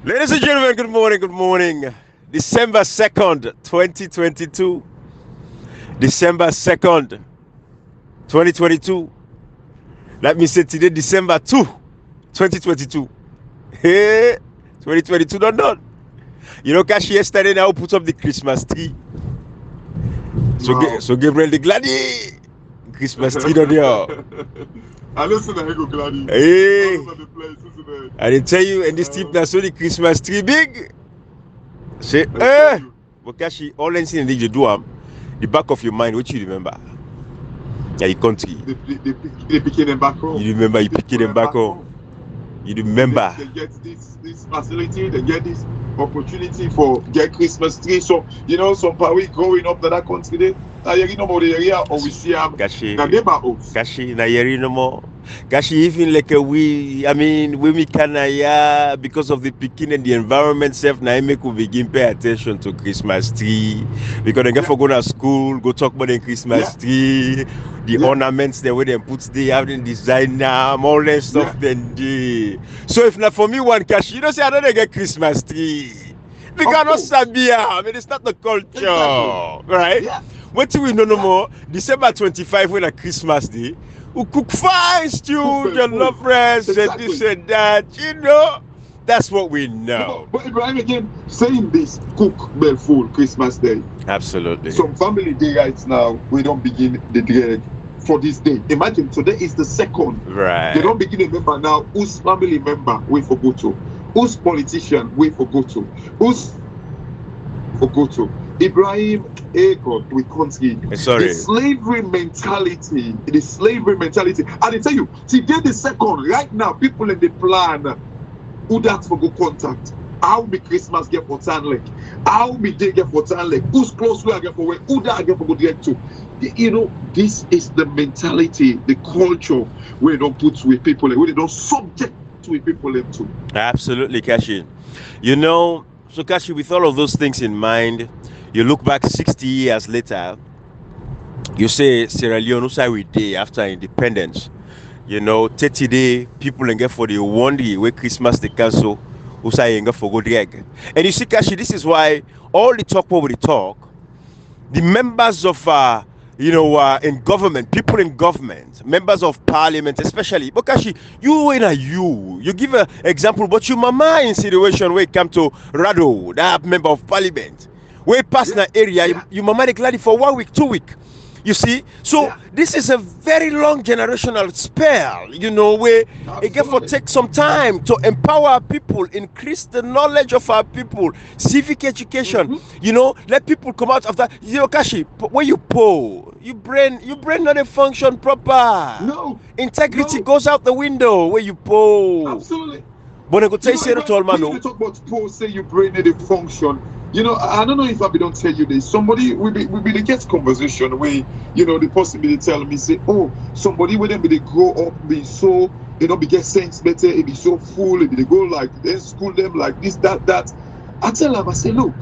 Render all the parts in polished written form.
Ladies and gentlemen, good morning, good morning. December 2nd, 2022. December 2nd, 2022. Let me say today, December 2, 2022. Hey, 2022, don't. You know, Kashi, yesterday now put up the Christmas tree. Wow. So Gabriel the Glady, Christmas tree on there. I listen to Ego Gladi. Hey, All over the place, isn't it? I didn't tell you, and this tip now, so the Christmas tree big. Say, I tell you. but Kashi, all anything that you do, the back of your mind, what you remember? Yeah, your country. They picking them back home. You remember you They picking put them back home. You remember. They get this facility, they get this opportunity for get Christmas tree. So some we growing up to that country, they know about the area or we see Kashi, the neighborhoods. Kashi, na yeri no more. Kashi, even like when we can because of the picking and the environment self, now make we begin pay attention to Christmas tree. Because they get for go to school, go talk about the Christmas tree, the ornaments the way they put they have the design now, all that stuff then the. So if not for me one Kashi, say I don't get Christmas tree. We cannot sabia. I mean it's not the culture. Exactly. Right? Yeah. What do we know no more? December 25 when a Christmas day. We cook fine stew, jollof rice, and this and that. That's what we know. But Ibrahim again saying this, cook bell full Christmas Day. Absolutely. Some family day right now, we don't begin the drag for this day. Imagine today is the 2nd. Right. They don't begin a member now. Whose family member we forgot to? Whose politician we forgot to? Whose forgot to? Ibrahim, God, we can't see. Sorry. The slavery mentality. And I tell you, today the 2nd, right now, people in the plan who that for go contact. How be Christmas get for Tanlek? How be day get for Tanlek? Who's close we are get for where? Who that get for go direct to? This is the mentality, the culture where they don't put with people, where they don't subject with people into. Absolutely, Kashi. So Kashi, with all of those things in mind, you look back 60 years later, you say Sierra Leone, we day after independence. 30 day people and get for the 1 day where Christmas they cancel, for go drag. And you see, Kashi, this is why all the talk over the talk, the members of in government, people in government, members of parliament, especially. But Kashi, you give an example, but your mama in situation where it come to Rado, that member of parliament, where pass that area, your mama declared it for 1 week, 2 week. You see, so this is a very long generational spell, where it get for take some time to empower people, increase the knowledge of our people, civic education, let people come out of that. Kashi, when you pull, your brain not a function proper. No. Integrity goes out the window where you pull. Absolutely. But I could say to all man, you talk about pull, say your brain need a function. I don't know if I don't tell you this. Somebody we be the get conversation where the possibility tell me say, oh, somebody with them they grow up be so be get sense better, it be so full, if they go like then school them like this, that. I tell them, I say, look,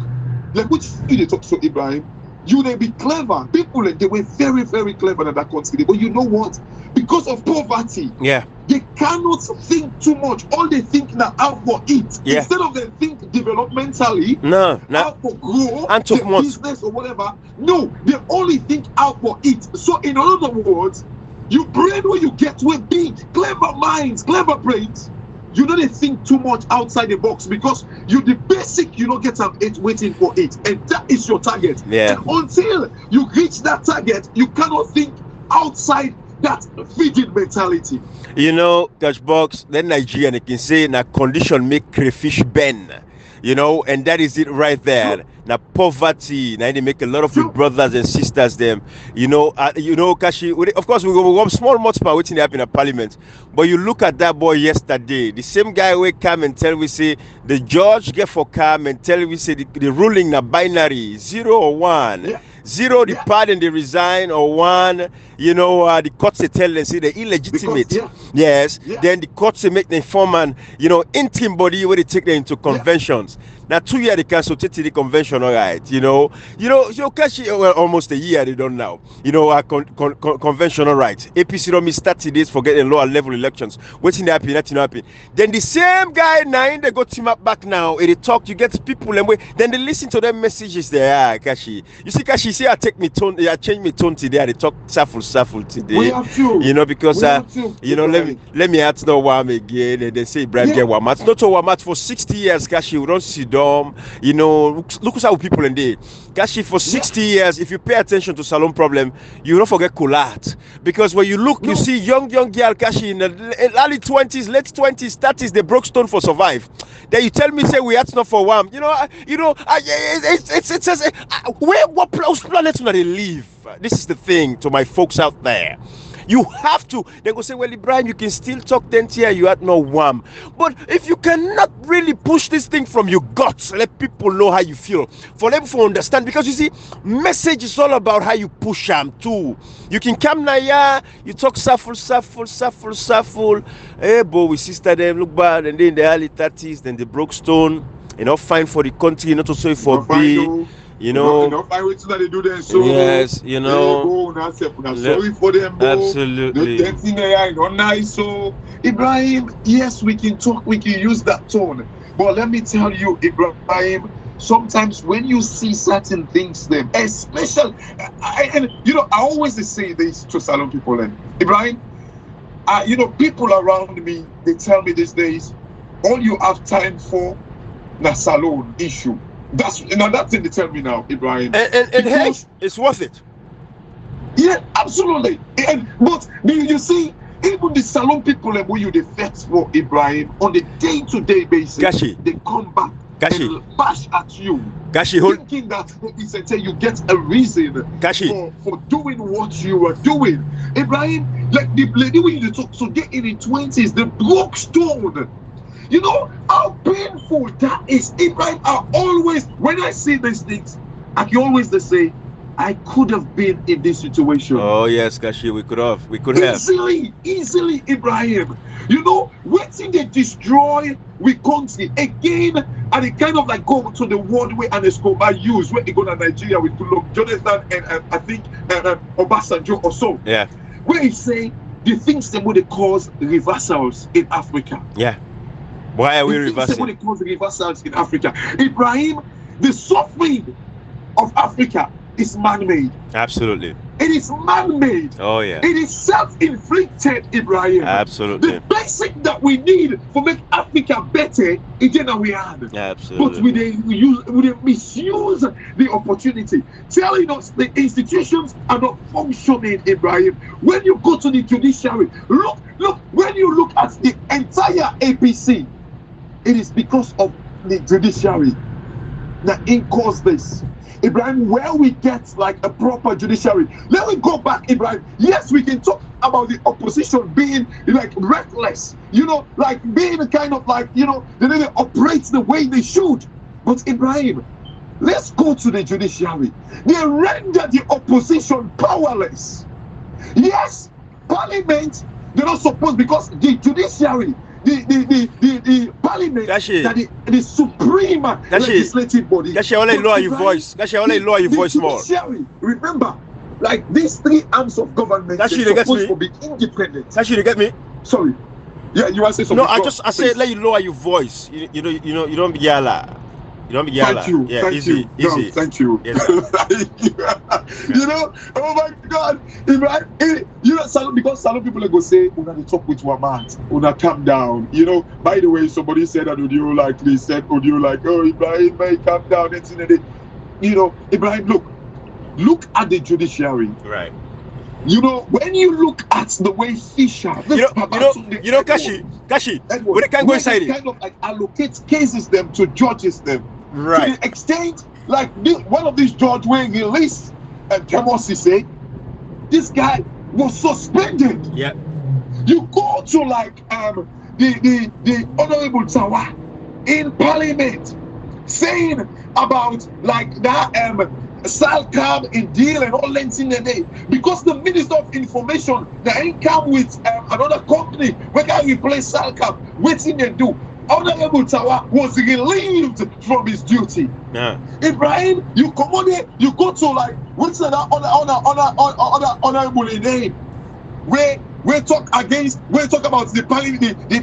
like which they talk so Ibrahim, they be clever. People they were very, very clever in that country. But you know what? Because of poverty, they cannot think too much. All they think now how for eat. Instead of they think developmentally, how for grow and their business or whatever. No, they only think how for eat. So in other words, you brain where you get with big, clever minds, clever brains. You don't think too much outside the box because you the basic get some it waiting for it, and that is your target. And until you reach that target, you cannot think outside that feeding mentality. Coach Box, then Nigerian, you can say na condition make crayfish bend. And that is it right there. Sure. Now poverty, now they make a lot of your brothers and sisters them. Kashi. Of course, we go small much power waiting to happen in parliament. But you look at that boy yesterday. The same guy will come and tell we say the judge get for come and tell we say the ruling na binary 0 or 1. Zero, the Yeah. pardon, they resign, or one, the courts they tell them say they're illegitimate. Because, Yes. yeah. Then the courts they make them form an, interim body where they take them into conventions. Now 2 years they can so take the convention, all right. Well, almost a year they don't now. Conventional rights. APC don't miss 30 days for getting lower level elections. Waiting to happen, nothing happen. Then the same guy now they go team up back now. They talk, you get people and then they listen to them messages there. Kashi. You see, Kashi say I change my tone today. They talk safful today. We have to. Because let me ask no Wam again. And they say Ibrahim get Wamat. Not to Wamat for 60 years, Kashi. We don't see them. Look at how people in there. Kashi, for 60 years, if you pay attention to Salon problem, you don't forget Kulat. Because when you look, you see young girl Kashi in the early 20s, late 20s, 30s, they broke stone for survive. Then you tell me, say we ask not for Wam. It says, what planet do they live? This is the thing to my folks out there. You have to. They go say, well, Ibrahim, you can still talk 10 here, you had no Wham. But if you cannot really push this thing from your guts, let people know how you feel, for them to understand. Because you see, message is all about how you push them too. You can come now, you talk safful. Hey, boy, we sister them look bad, and then in the early 30s, then they broke stone. Fine for the country, not to say for B. Enough I wait till they do them so. Yes, sorry for them, bro. Absolutely. The thing they are not nice. So Ibrahim, yes, we can talk, we can use that tone. But let me tell you, Ibrahim, sometimes when you see certain things, them, especially, I always say this to Salon people, and Ibrahim, people around me, they tell me these days, all you have time for, na Salon issue. That's thing they tell me now, Ibrahim. And hey, it's worth it. Yeah, absolutely. But you see, even the Salon people and what you defect for, Ibrahim, on a day-to-day basis, they come back and bash at you, thinking that you get a reason for doing what you are doing. Ibrahim, like the lady when you talk, so get in the 20s, the broke stone. You know how painful that is. Ibrahim, when I see these things, I can always say, I could have been in this situation. Oh yes, Kashi, we could have. Easily, Ibrahim. Waiting they destroy we country again, and it kind of like go to the world where an Escobar use when they go to Nigeria with Jonathan and I think Obasanjo or so. Yeah. Where he say the things that would cause reversals in Africa. Yeah. Why are we reversing? What it causes reversals in Africa. Ibrahim, the suffering of Africa is man-made. Absolutely. It is man-made. Oh yeah. It is self-inflicted, Ibrahim. Absolutely. The basic that we need for make Africa better is that we had. Absolutely. But we misuse the opportunity, telling us the institutions are not functioning, Ibrahim. When you go to the judiciary, look, when you look at the entire APC, it is because of the judiciary that it caused this. Ibrahim, where we get like a proper judiciary. Let me go back, Ibrahim. Yes, we can talk about the opposition being like reckless, like being kind of like, they didn't operate the way they should. But Ibrahim, let's go to the judiciary. They render the opposition powerless. Yes, parliament, they're not supposed, because the judiciary, the parliament, the supreme legislative body. Gashi, I want to lower your voice. Gashi, I want to lower your voice more. Remember, like these three arms of government, they're supposed to be independent. Gashi, you get me? Sorry. Yeah, you want to say something? No, I said let you lower your voice. You don't be yalla. You don't be yalla. Thank you. Yeah, thank easy. you. No, thank you. Yes, Oh my God, Ibrahim. Because Salon people are going to say, "Una they talk with Wamat, una calm down." By the way, somebody said that audio like, "Oh, Ibrahim, may calm down." Ibrahim, look at the judiciary. Right. When you look at the way Fisher, Kashi, when they can't go inside it, kind of like allocate cases them to judges them. Right. To the extent, like one of these judges when he released Kemosi say, this guy was suspended. Yeah. You go to like the Honorable Tawa in Parliament saying about like that Salcam in deal and all lens in the day because the Minister of Information they ain't come with another company where can replace Salcam. Waiting they do. Honorable Tawa was relieved from his duty. Yeah. Ibrahim, you come on here, you go to like what's that honorable name? We talk about the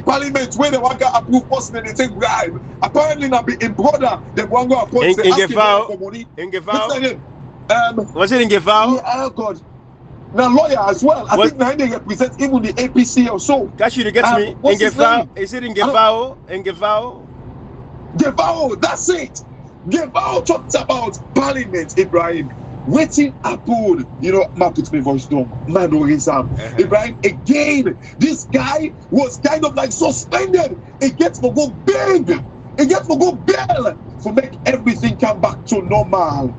parliament where the one guy approve person and they take bribe. Apparently not be in brother the one guy appoint in Ngefao. Was it in Ngefao? Yeah, oh God. Now lawyer as well. I think now they represent even the APC or so. Kashi, you get me? In Ngefao? Is it in Ngefao? In Ngefao? Ngefao, that's it. Ngefao talked about parliament, Ibrahim. Waiting upon, man put my voice down, man Ibrahim, again, this guy was kind of like suspended. It gets to go big, it gets to go bail for make everything come back to normal.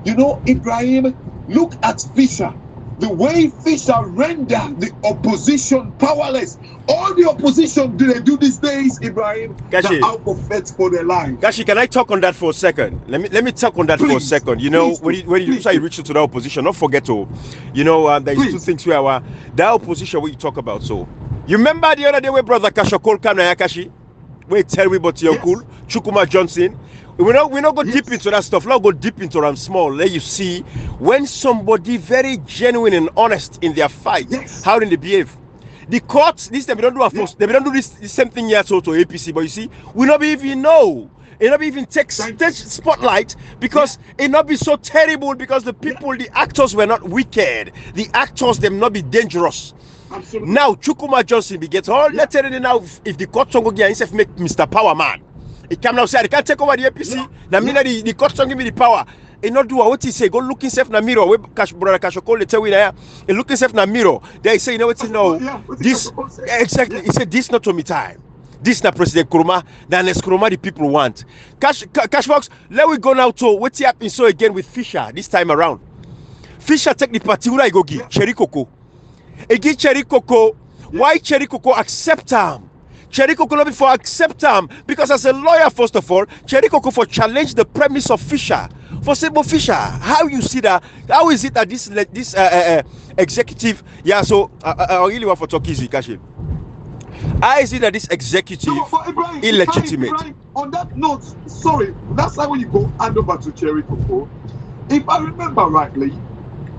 Ibrahim, look at Fisher. The way Fisher render the opposition powerless. All the opposition they do these days, Ibrahim, they're out of faith for their life. Gashi, can I talk on that for a second? Let me talk on that for a second. When you reach into the opposition, don't forget to, there's two things where that opposition where you talk about. So, you remember the other day where Brother Kashokol came na Yakashi? Where tell me about your cool Chukuma Johnson. We not go deep into that stuff. Not go deep into them small. Let you see when somebody very genuine and honest in their fight, how do they behave. The courts this time they don't do they don't do this same thing here to APC, but you see, we not even know. It not even take spotlight because it not be so terrible because the people, the actors were not wicked. The actors them not be dangerous. Absolutely. Now Chukuma Johnson be get all letting now if the court don't go get himself make Mr. Power Man. He come now say I can't take over the APC. Now the court don't give me the power. He not do what he say. Go look himself in the mirror. Where Brother Kashokol they tell we there. He look himself in the mirror. They say this exactly. He said this not to me time. This not President Kuruma. Then next Kuruma the people want. Cashbox. Let we go now to what happened so again with Fisher this time around. Fisher take the particular go give Cherry Coco. He give Cherry Coco. Why Cherry Coco accept him? Cherry Coco not before accept him because as a lawyer first of all, Cherry Coco for challenge the premise of Fisher. For Sebo Fisher, how you see that? How is it that this executive? Yeah, so I really want for talk easy, Kashi. How is it that this executive illegitimate? Ibrahim, on that note, sorry, that's how you go hand over to Cherry Coco. If I remember rightly,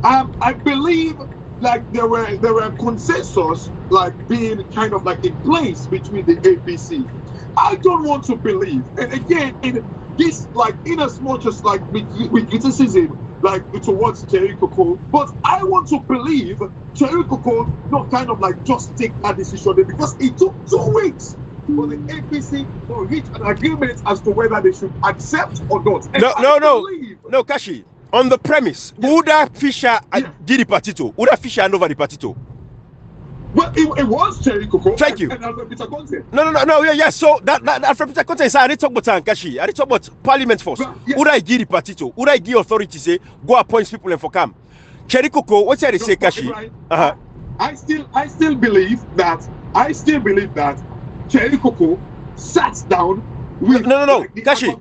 I believe like there were consensus like being kind of like in place between the APC. I don't want to believe, and again in this like in as much as like with criticism like towards Cherry Coco, but I want to believe Cherry Coco not kind of like just take that decision because it took 2 weeks for the APC to reach an agreement as to whether they should accept or not. And no, Kashi. On the premise, Uda Fisher did the partito. Uda Fisher hand over the partito. Well, it was Cherry Coco. Thank you. And Peter Conte. No. Yeah. So that from Peter Conte is I didn't talk about Kashi. I didn't talk about Parliament first. Uda give the partito. Uda give authority say go appoint people and for come. Cherry Coco, what did they say, Kashi? I still believe that Cherry Coco sat down. No. Kashi,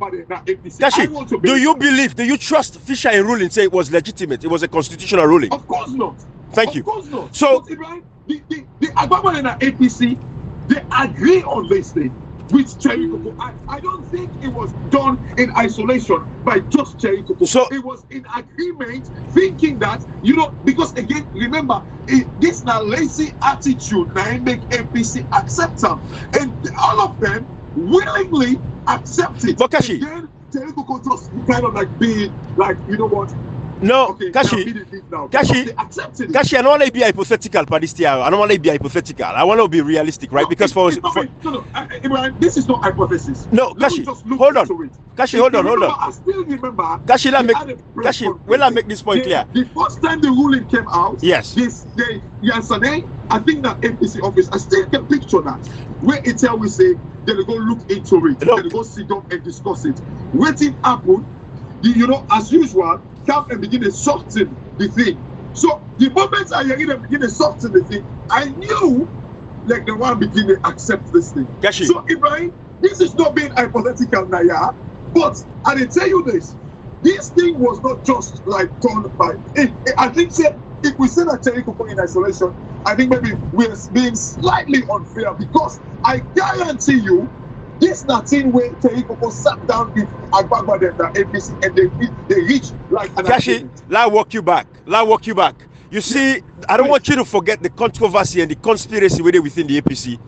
do you trust Fisher in ruling say it was legitimate? It was a constitutional ruling? Of course not. Thank you. Of course not. So, but, Ibrahim, the Agbaman and the APC, they agree on this thing with Cherry Coco. I don't think it was done in isolation by just Cherry Coco. So, it was in agreement, thinking that, because again, remember, this now lazy attitude now make APC accept them. And all of them willingly accept it. But Kashi, then Cherry Coco just kind of like being like, you know what? No, okay, Kashi, I don't want to be hypothetical, but this year I don't want to be hypothetical. I want to be realistic, right? Because Ibrahim, this is not hypothesis. No, Kashi, hold on. Kashi, hold on. I still remember. Kashi, will I make this point clear? The first time the ruling came out, yes. Yesterday, I think that APC office, I still can picture that where it tell we say they go look into it, they go sit down and discuss it. Waiting happen, as usual. Come and begin to soften the thing. So the moment I hear them begin to soften the thing, I knew like the one begin to accept this thing. Kashi. So Ibrahim, this is not being hypothetical, Naya, but I will tell you this. this thing was not just like done by. I think if we say that Terry Coco in isolation, I think maybe we're being slightly unfair, because I guarantee you, this nothing where Terry Coco sat down with Agbagba and the APC and they reached like an Kashi, let walk you back. You see, I don't want you to forget the controversy and the conspiracy within the APC.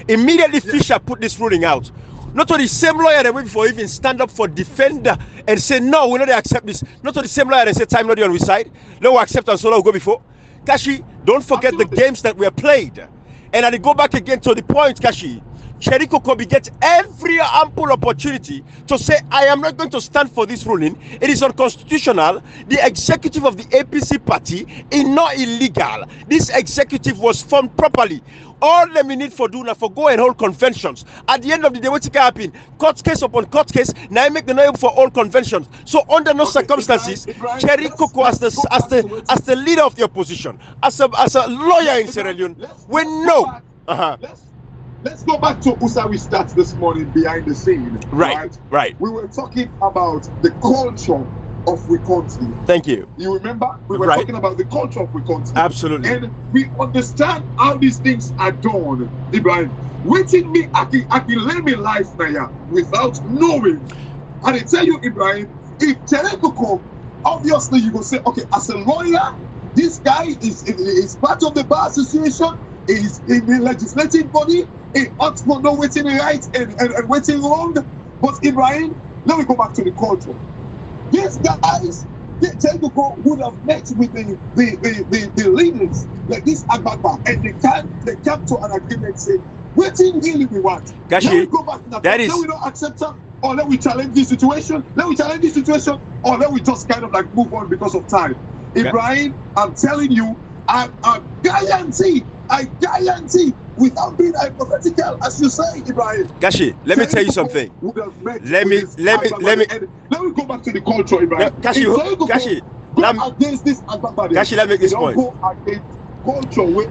Immediately, Fisher put this ruling out. Not to the same lawyer that went before even stand up for defender and say, no, we're not going to accept this. Not to the same lawyer that said, time not on we side. No, we accept and so will go before. Kashi, don't forget the games that were played. And I go back again to the point, Kashi. Cherry Coco gets every ample opportunity to say, I am not going to stand for this ruling. It is unconstitutional. The executive of the APC party is not illegal. This executive was formed properly. All them we need for do now for go and hold conventions. At the end of the day, what's going to happen? Court case upon court case. Now I make the name for all conventions. So under no circumstances, Cherry Coco as the leader of the opposition, as a lawyer in Sierra Leone, we know. Let's go back to Usawi stats this morning behind the scene. Right. We were talking about the culture of Wikonti. Thank you. You remember? We were talking about the culture of Wikonti. Absolutely. And we understand how these things are done, Ibrahim. Waiting me, I can live my life now without knowing. And I tell you, Ibrahim, if Telecom, obviously you will say, okay, as a lawyer, this guy is part of the Bar Association, is in the legislative body, he ought to know waiting right and waiting wrong. But Ibrahim, let me go back to the culture. These guys, Telecom would have met with the leaders like this Agbagba, and they came to an agreement saying, waiting really we want. Kashi, let me go back now. That is, let we don't accept her, or let we challenge this situation. Or let we just kind of like move on because of time. Ibrahim, I'm telling you, I guarantee, without being hypothetical, as you say, Ibrahim. Kashi, let me tell you something. Let me go back to the culture, Ibrahim. Kashi, against this Agbagba. Kashi, let me make this point. Go against culture where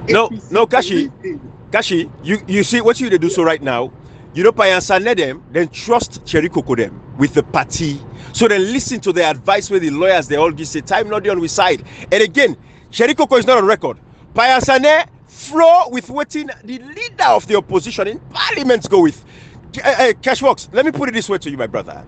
no, Kashi, you see what you do so right now. You know, Payansane them, then trust Cherry Coco them with the party. So then listen to the advice where the lawyers, they all just say, time not on we side. And again, Cherry Coco is not on record. Payansane flow with waiting the leader of the opposition in parliament go with. Cashbox, let me put it this way to you, my brother.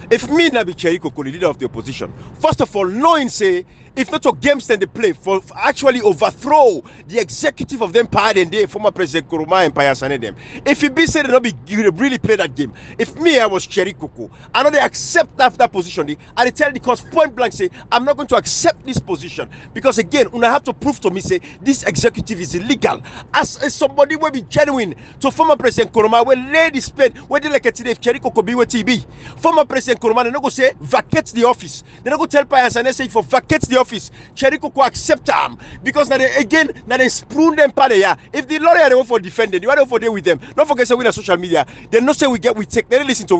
If me na be Cherry Coco, the leader of the opposition, first of all, knowing say, if not to games then they play for actually overthrow the executive of them power and they former President Kuruma and Payansane them. If it be said they not be really play that game. If me I was Cherry Coco, I know they accept that position. And they tell the court point blank say, I'm not going to accept this position because again, I have to prove to me say this executive is illegal. As somebody will be genuine to former President Kuruma will lay this pen where they like it today if Cherry Coco be with TB. Former President Kuruma they not go say vacate the office. They not go tell Payansane say for vacate the office. Cherry Coco accept them because now they spoon them part of. If the lawyer they want for defending, you want for deal with them. Don't forget say we on social media. They not say we take. They listen to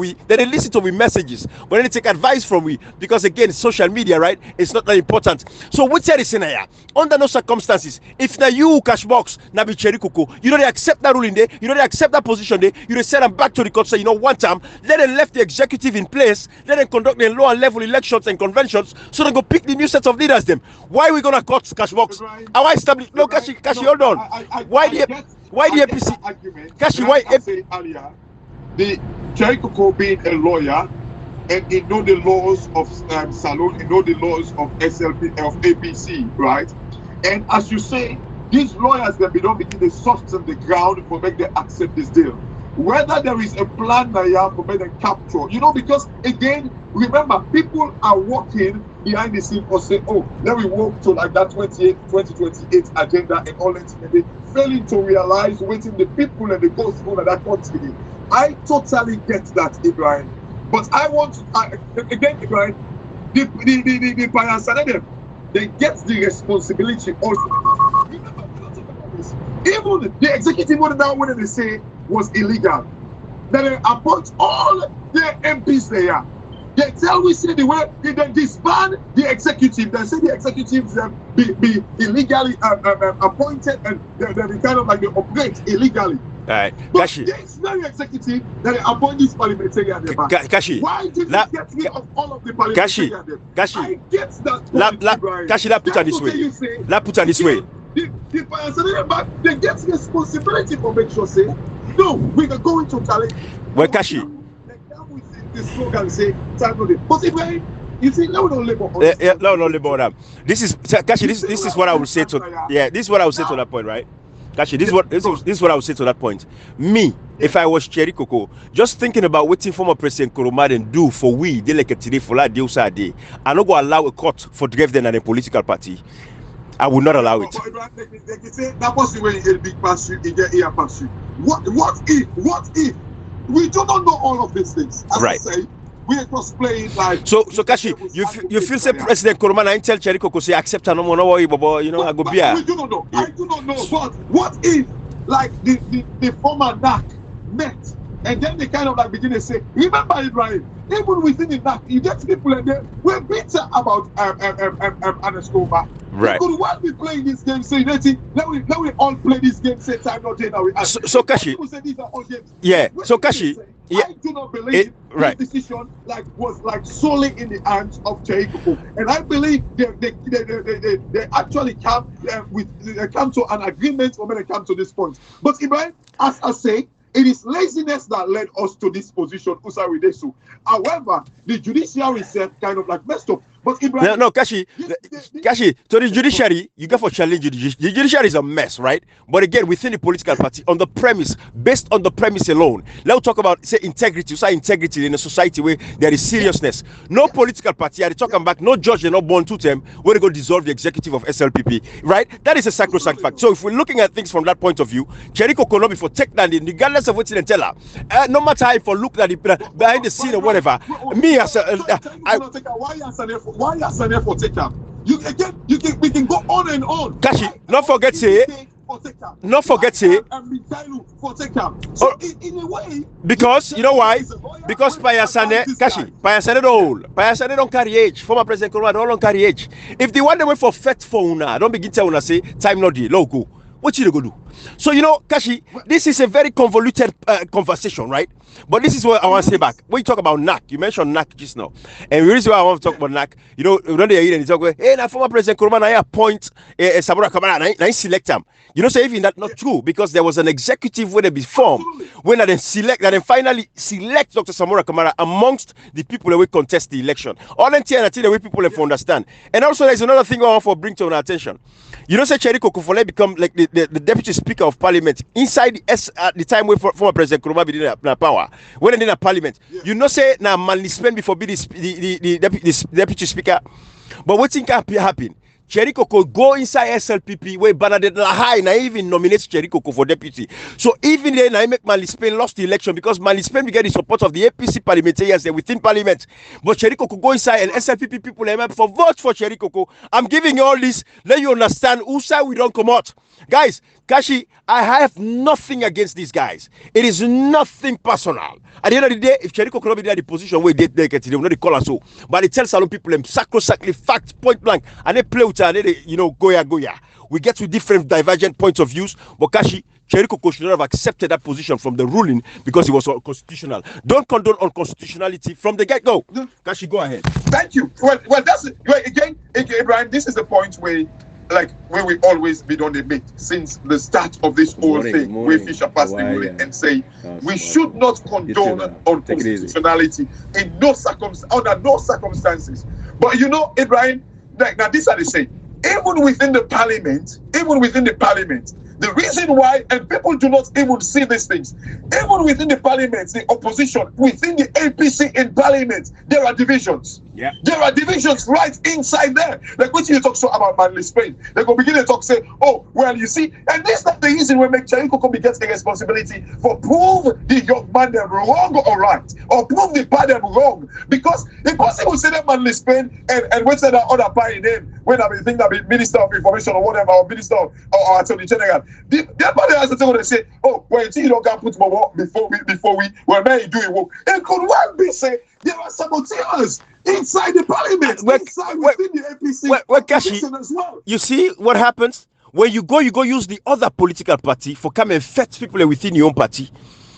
we messages, but they take advice from we because again social media right. It's not that important. So what say is in here under no circumstances. If now you Cashbox now be Cherry Coco, you know they accept that ruling there. You know they accept that position there. You know send them back to the court. Say one time let them left the executive in place. Let them conduct the lower level elections and conventions so they go pick the new set of leaders. Them. Why are we gonna cut Cashbox? How I establish? No, Kashi, hold on. Why the APC? Kashi, why? Earlier, the Cherry Coco being a lawyer and he know the laws of Salon, he know the laws of SLP of APC, right? And as you say, these lawyers that don't begin to soften the ground for make them accept this deal. Whether there is a plan now for make them capture, because again, remember, people are working behind the scene or say, oh, let me work to like that 2028 agenda and all that, and they failing to realize waiting the people and the ghost of that country. I totally get that, Ibrahim. But I want to, again, Ibrahim, the Payansane, they get the responsibility also. Remember, we're not talking about this. Even the executive order now, when they say was illegal, that they appoint all the MPs there. They tell we say the way they disband the executive. They say the executives be illegally appointed and they kind of like they operate illegally. right, But Kashi. this very executive that appoint this parliamentarian back. Kashi. Why did you get rid of all of the parliamentarian? Kashi. I get that point, Kashi, let's put it this way. Let's put it this way. The parliamentarian back, they get responsibility for make sure say, no, we are going to challenge. Well, Kashi. The slogan say, time no day. But if you see, no labor. No labor on them. This is Kashi. This is what I would say to. Yeah, this is what I would say to that point, right? Kashi, this is what I would say to that point. Me, if I was Cherry Coco, just thinking about waiting former President Koromaden do for we, they like a today for that deal Saturday, I'm not going to allow a court for drive them and a political party. I will not allow it. They say that was the way a big pursuit, in the air pursuit. What if? We do not know all of these things. As right. I say, we are just playing like. So Kashi, you feel say President Koromaden I tell Cherry Coco say accept and no worry, but you know I go beer. We do not know. I do not know. But what if like the former NAC met and then they kind of like begin to say, remember Ibrahim, even within the NAC, you get people and they were bitter about Anescobar. Right. We could well be playing this game, say let we all play this game, say time not day now. So Kashi, people say these are all games. Yeah. So Kashi, I do not believe this decision was solely in the hands of Cheikoko, and I believe they actually come to an agreement when they come to this point. But Ibrahim, as I say, it is laziness that led us to this position, Usawidesu. However, the judiciary itself kind of like messed up. But Ibrahim, no, Kashi, to the judiciary, you got for challenge the judiciary is a mess, right? But again, within the political party, based on the premise alone, let's talk about say integrity. You say integrity in a society where there is seriousness. No political party, are talking back, no judge, they're not born to them, where they go dissolve the executive of SLPP, right? That is a sacrosanct fact. So if we're looking at things from that point of view, Cheriko Konobi for take that in, regardless of what you tell her, no matter if you look at it behind the scene or whatever, me as why are Sane for take up? We can go on and on. Kashi, not forget say. So in a way, because you know why? Because Payasane don't carry age. Former President Koromaden don't carry age. If they want to wait for fet for una, don't begin to una say time not the logo. What you go do? So you know, Kashi, this is a very convoluted conversation, right? But this is what I want to say back. When you talk about NAC, you mentioned NAC just now, and the reason why I want to talk about NAC, you know, when they hear and talk, hey, now former President Koromaden, I appoint Samora Kamara, I select him. You know, so even that's not true because there was an executive where they be formed when they finally select Dr. Samora Kamara amongst the people that will contest the election. All the way people have to understand. And also, there's another thing I want to bring to our attention. You know, say Cheriko Kufole become like the deputy speaker of parliament inside at the time when former President Koromaden be in power. When they in parliament, you know, say now manly spend before be the deputy speaker. But what think happen? Cheriko could go inside SLPP where Bernadette Lahai na even nominates Cheriko for deputy. So even then I make Manly Spain lost the election because Manly Spain get the support of the APC parliamentarians within parliament. But Cheriko could go inside and SLPP people for vote for Cheriko. I'm giving you all this, let you understand whose side we don't come out. Guys, Kashi, I have nothing against these guys. It is nothing personal. At the end of the day, if Cheriko cannot be in the position where they get it, they will not call us so. But they tell Salon people them sacrosanctly fact point blank and they play with her and they, you know, goya. We get to different divergent points of views, but Kashi, Cheriko should not have accepted that position from the ruling because it was unconstitutional. Don't condone unconstitutionality from the get-go. No. Kashi, go ahead. Thank you. Well, that's it. Again, Brian, this is the point where we always been on the debate since the start of this whole thing, where Fisher passed the ruling and say we should not condone unconstitutionality in under no circumstances. But you know, Ibrahim, now these are the same. Even within the parliament, the reason why, and people do not even see these things, even within the parliament, the opposition, within the APC in parliament, there are divisions. Yeah. There are divisions right inside there. Like when you talk so about Manly Spain, they go begin to talk, say, oh, well, you see, and this is not the reason we make Cheriko gets the responsibility for prove the young man them wrong or right, or prove the part them wrong. Because if possible say that Manly Spain and when say that other party name, when I think that be Minister of Information or whatever, or Minister or Attorney General, the party has to tell them, say, oh, well, you don't get put more work before we well, man, you do it work. It could well be say there are saboteurs inside the parliament, inside within the APC Kashi, as well. You see what happens When you go use the other political party for come and fetch people within your own party.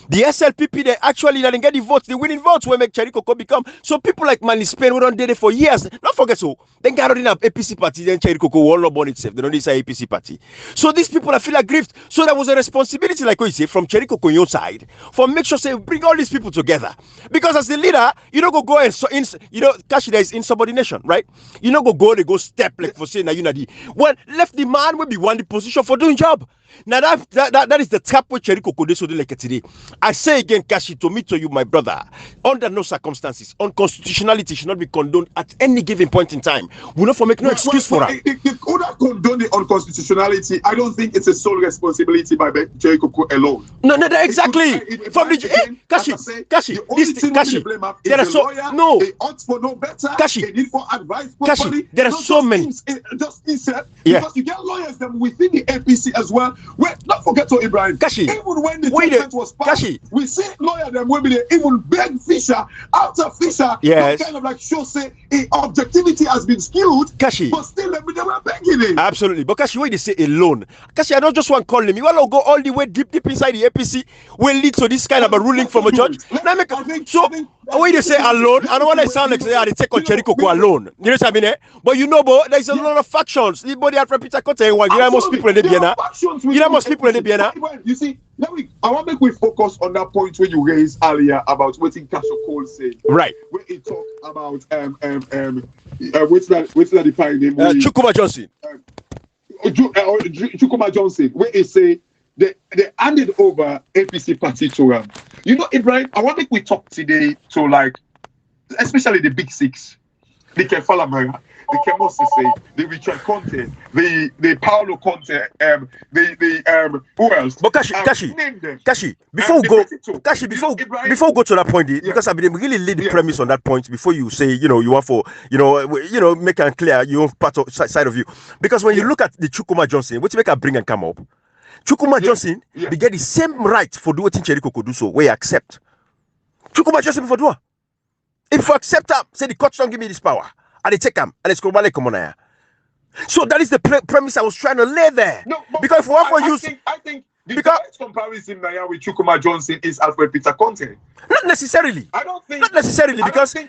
The SLPP, they actually didn't get the votes. The winning votes will make Cherry Coco become. So people like Manny Spain who don't did it for years. Don't forget so. Then got in an APC party, then Cherry Coco will not born itself. They don't need an APC party. So these people are feel aggrieved. So there was a responsibility, like what you say, from Cherry Coco on your side, for make sure say bring all these people together. Because as the leader, you don't go and Kashi, there is insubordination, right? You don't they go step like for saying that you know well left the man will be one the position for doing job. Now that is the trap which Cherry Coco do like today. I say again, Kashi, to me, to you, my brother, under no circumstances, unconstitutionality should not be condoned at any given point in time. We're not for make no excuse for that. If you could have condoned the unconstitutionality, I don't think it's a sole responsibility by Cherry Coco alone. No, exactly. From the Kashi, there are so no. They ought for no better. Kashi, they need for advice. Kashi, there are so many. Just because you get lawyers them within the APC as well. Well, not forget to Ibrahim. Kashi, even when the judgment was passed, we see lawyer them will be there, even beg Fisher after Fisher. Yes. Kind of like show say objectivity has been skewed. Kashi, but still they were begging him. Absolutely. But Kashi, when they say alone, Kashi, I don't just want to call him. You want to go all the way deep inside the APC will lead to this kind of a ruling from a judge. When they say alone, I don't want to sound like they take on Cherry Coco alone. You know what I mean? But you know, but there's a lot of factions. The body at Peter Cote, you know most people in the Biena. You know most people in the Biena. You see, I want to make we focus on that point where you raised earlier about what Casio Cole said. Right. Where he talked about what's that defined name? Chukuma Johnson. Chukuma Johnson, where he say they handed over APC party to him. You know, Ibrahim, I want to make we talk today to like, especially the big six, the Kefala Mara, the Kemos Sese, the Richard Conte, the Paolo Conte, who else? But Kashi, before we go to that point, because I mean, really lay the premise on that point before you say, you want for, make it clear your part of side of you. Because when you look at the Chukuma Johnson, what you make a bring and come up, Chukuma Johnson, they get the same right for doing what Cherry Coco do so, where you accept. Chukuma Johnson for do. If you accept that, say the court don't give me this power, and they take them, and it's come on here. So that is the premise I was trying to lay there. No, because if we want to use, I think the direct comparison now with Chukuma Johnson is Alfred Peter Conte. Not necessarily. I don't think. Not necessarily because Kashi,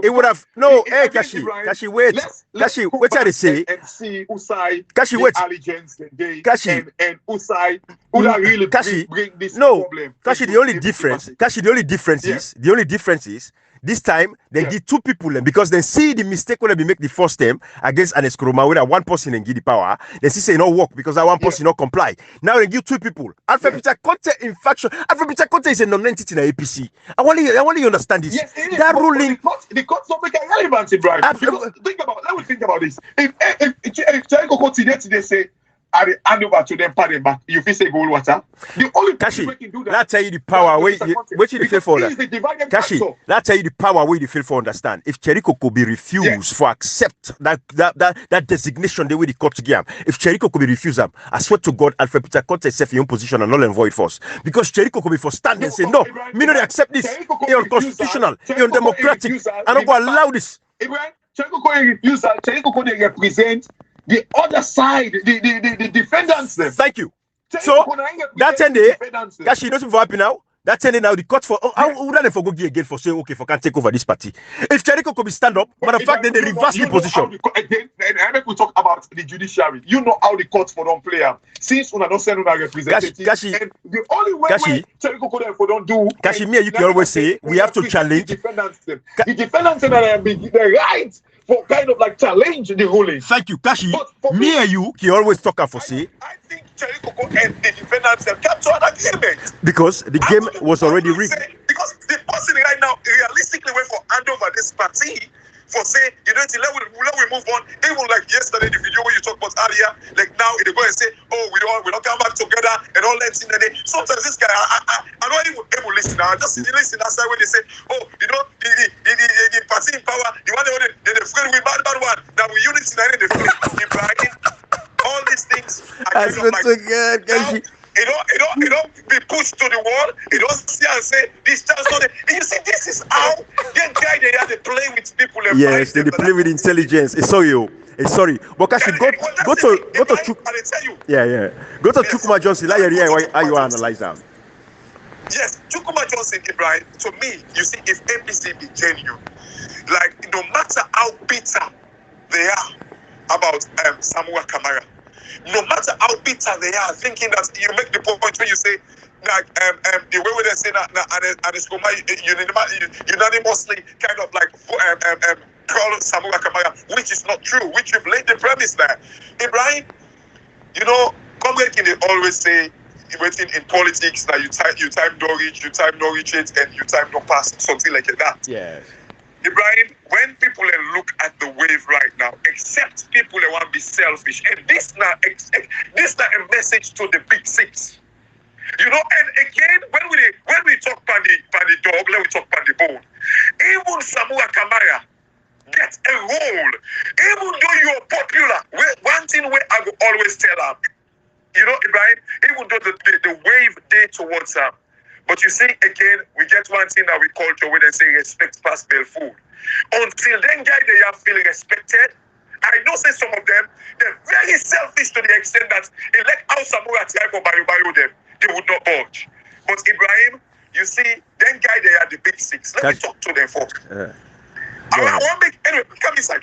it would have no. Hey, Kashi, wait. Kashi, what did I say? MC Usai, Kashi, wait. Allegiance, Kashi, and Usai would really bring this problem. Kashi, the only difference is. This time, they give two people because they see the mistake when they make the first term against an Eskroma, where one person and give the power. They see say not work because that one person not comply. Now they give two people. Alfred Peter Conte, in fact, Alfred Peter Conte is a non-entity in the APC. I want you understand this. Yes, that ruling. The court's not making relevance, Brian. Let me think about this. If Cherry Coco today say, I hand over to them, pay them back. You feel say gold water. The only person who can do that. That tell you the power where you feel for that. Kashi, that tell you the power where you feel for understand. If Cherry Coco be refused for accept that designation the way the court give him. If Cherry Coco be refused them, I swear to God, Alfred Peter Conte self in your position and null and void force. Because Cherry Coco be for stand and say no, me no accept this. It's unconstitutional, it's undemocratic. I don't go allow this. Cherry Coco they represent the other side, the defendants them. Thank you. So that ended. Kashi doesn't for happy now. That's ended now. The court for how would they for go again for saying okay for can't take over this party? If Cherry Coco be stand up, but the fact that they reverse the position. I make we talk about the judiciary. You know how the court for don't play up. Since we are not sending a representative, Kashi, and the only way Cherry Coco therefore don't do. Kashi, me and you can always say we have to challenge the defendants. The defendants that have the right for kind of like challenge the ruling. Thank you, Kashi. Me and you can always talk for say. I think Cherry Coco and the defendants have come to an agreement. Because the game was already rigged. Because the person right now realistically went for hand over this party for say, let we move on. Even like yesterday, the video where you talked about earlier, like now they go and say, oh, we don't come back together and all that in the day. Sometimes this guy, I'm not even able to listen. I just listen outside when they say, oh, the party in power, the one they afraid we bad one. Now we unity in the fight. All these things are kind of like it don't be pushed to the wall. It don't see and say this chance not. And you see, this is how the guy they have to play with people. Yes, they play with intelligence. It's so you. Sorry, but Kashi, go to Chuk. I didn't tell you. Yeah. Go to Chukuma Johnson. How you analyze that? Yes, Chukuma Johnson, Ibrahim. To me, you see, if APC be genuine, like no matter how bitter they are about Samuel Kamara, no matter how bitter they are, thinking that you make the point when you say like the way they say that unanimously kind of like call Samuel Kamara, which is not true, which you've laid the premise there. Ibrahim, you know, Comrade King, they always say waiting in politics that you time don't reach it, and you time don't pass, something like that. Yes. Ibrahim, when people look at the wave right now, except people that want to be selfish, and this now a message to the big six. You know, and again, when we talk about the dog, let me talk about the bone. Even Samuel Kamara gets a role, even though you are popular. One thing where I will always tell them, you know, Ibrahim, even though the wave day towards them, but you see, again, we get one thing that we culture when they say respect past bail food. Until then, guy, they are feeling respected. I know say some of them, they're very selfish to the extent that elect how Samuel try for bio them, they would not budge. But Ibrahim, you see, then guy, they are the big six. Let me talk to them first. I want to make, anyway, come inside.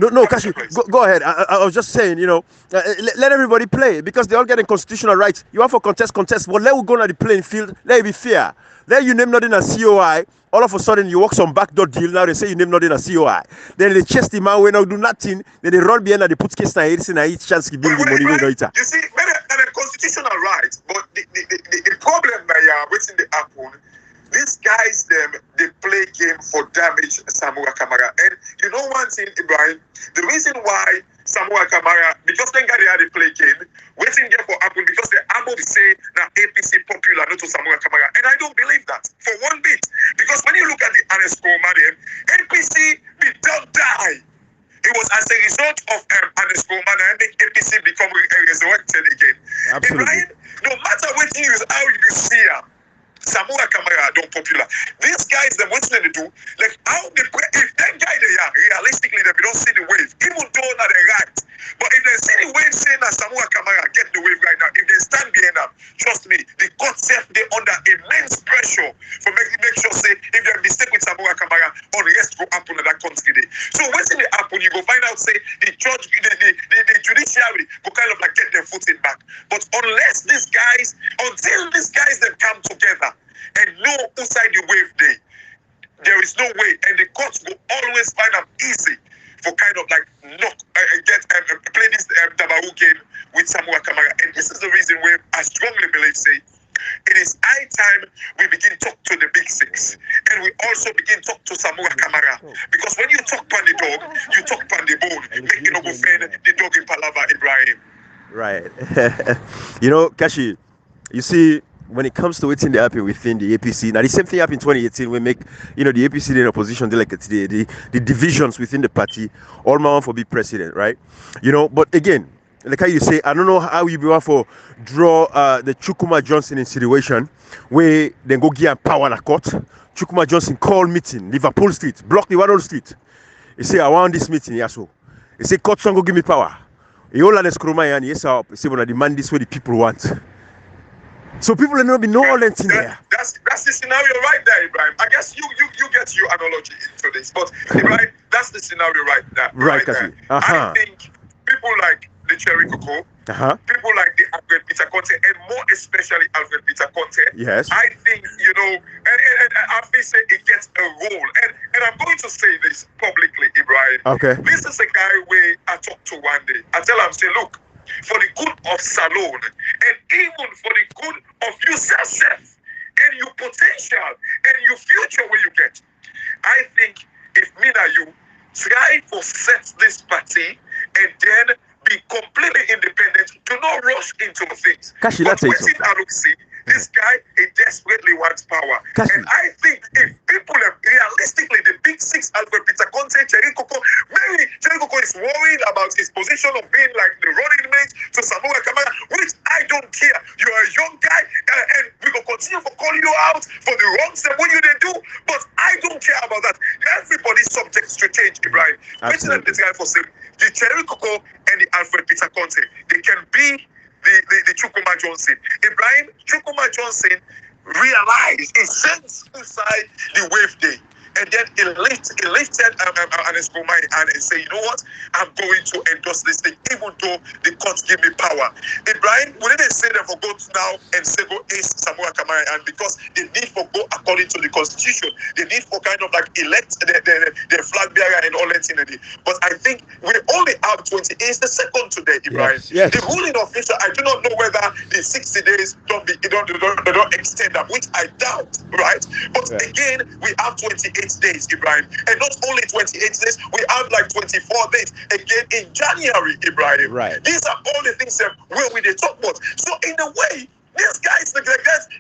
No, Kashi, go ahead. I was just saying, you know, let everybody play because they're all getting constitutional rights. You want for contest, but let we go on the playing field. Let it be fair. Let you name nothing as COI. All of a sudden, you work some backdoor deal. Now they say you name nothing as COI. Then they chase the man when they do nothing. Then they run behind and they put case na each chance to build the money. You see, they're constitutional rights, but the problem that you are waiting to happen. These guys, they play game for damage Samuel Kamara. And you know one thing, Ibrahim, the reason why Samuel Kamara, because then guy they had to play game, waiting there for happen because they're able to say that APC popular, not to Samuel Kamara. And I don't believe that for one bit. Because when you look at the Anesco Madam, APC be don't die. It was as a result of Anesco Madam make APC become resurrected again. Absolutely. Ibrahim, no matter what you use, how you see her, Samuel Kamara don't popular. These guys, them what's they do? Like how they if that guy they are realistically they don't see the wave, even though that they right. But if they see the wave saying that Samuel Kamara get the wave right now, if they stand behind them, trust me, the concept they under immense pressure for make sure say if they mistake with Samuel Kamara, unrest go happen in that country day. So what's in the happen, you go find out say the judge, the judiciary go kind of like get their foot in back. But until these guys them come together and know who side the wave day, there is no way, and the courts will always find them easy for kind of like play this Dabaru game with Samuel Kamara. And this is the reason where I strongly believe say it is high time we begin to talk to the big six, and we also begin to talk to Samuel Kamara, because when you talk pan the dog, you talk pan the bone, make it offend the dog in Palava, Ibrahim. Right. You know, Kashi, you see, when it comes to what's in the happen within the APC, now the same thing happened in 2018. We make, you know, the APC in opposition, they like today, the divisions within the party, all man want for be president, right? You know, but again, like how you say, I don't know how you be want for draw the Chukuma Johnson in situation where then go give power in a court. Chukuma Johnson call meeting, Liverpool Street, block the Warren Street. He say, I want this meeting, yeah, so. He say, court son go give me power. He all and Skroma and yes, he say, when I demand this way the people want. So people will not be no all in there. That's the scenario right there, Ibrahim. I guess you get your analogy into this, but Ibrahim, that's the scenario right there. Right there. I think people like the Cherry Coco, people like the Alfred Peter Conte, and more especially Alfred Peter Conte. Yes. I think, you know, and I say it gets a role. And I'm going to say this publicly, Ibrahim. Okay. This is a guy where I talked to one day. I tell him, say, look, for the good of Salone, and even for the good of yourself and your potential and your future where you get, I think if me and you try to set this party and then be completely independent, do not rush into things. Kashi, but waiting this guy, he desperately wants power. Kashi. And I think if people are realistically, the big six, Alfred Peter Conte, Cherry Coco, maybe Cherry Coco is worried about his position of being like the running mate to Samuel Kamara, which I don't care. You're a young guy, and we will continue to call you out for the wrongs that what you did do, but I don't care about that. Everybody's subject to change, Ibrahim. Which is the guy for saying, the Cherry Coco and the Alfred Peter Conte. They can be the Chukwuma Johnson. Ibrahim Chukwuma Johnson realized, he sensed inside the wave day. And then he lifted Ernest Gomai and said, you know what? I'm going to endorse this thing, even though the court give me power. Ibrahim, we didn't say that for go now and say go ace Samuel Kamara, and because they need for go according to the constitution, they need for kind of like elect the flag bearer and all that in it. But I think we only have 20. It's the second today, Ibrahim. Yes. The ruling official, I do not know whether the 60 days don't extend them, which I doubt, right? But again, we have 28 days, Ibrahim, and not only 28 days, we have like 24 days again in January, Ibrahim. Right. These are all the things that we talk about. So in a way, these guys like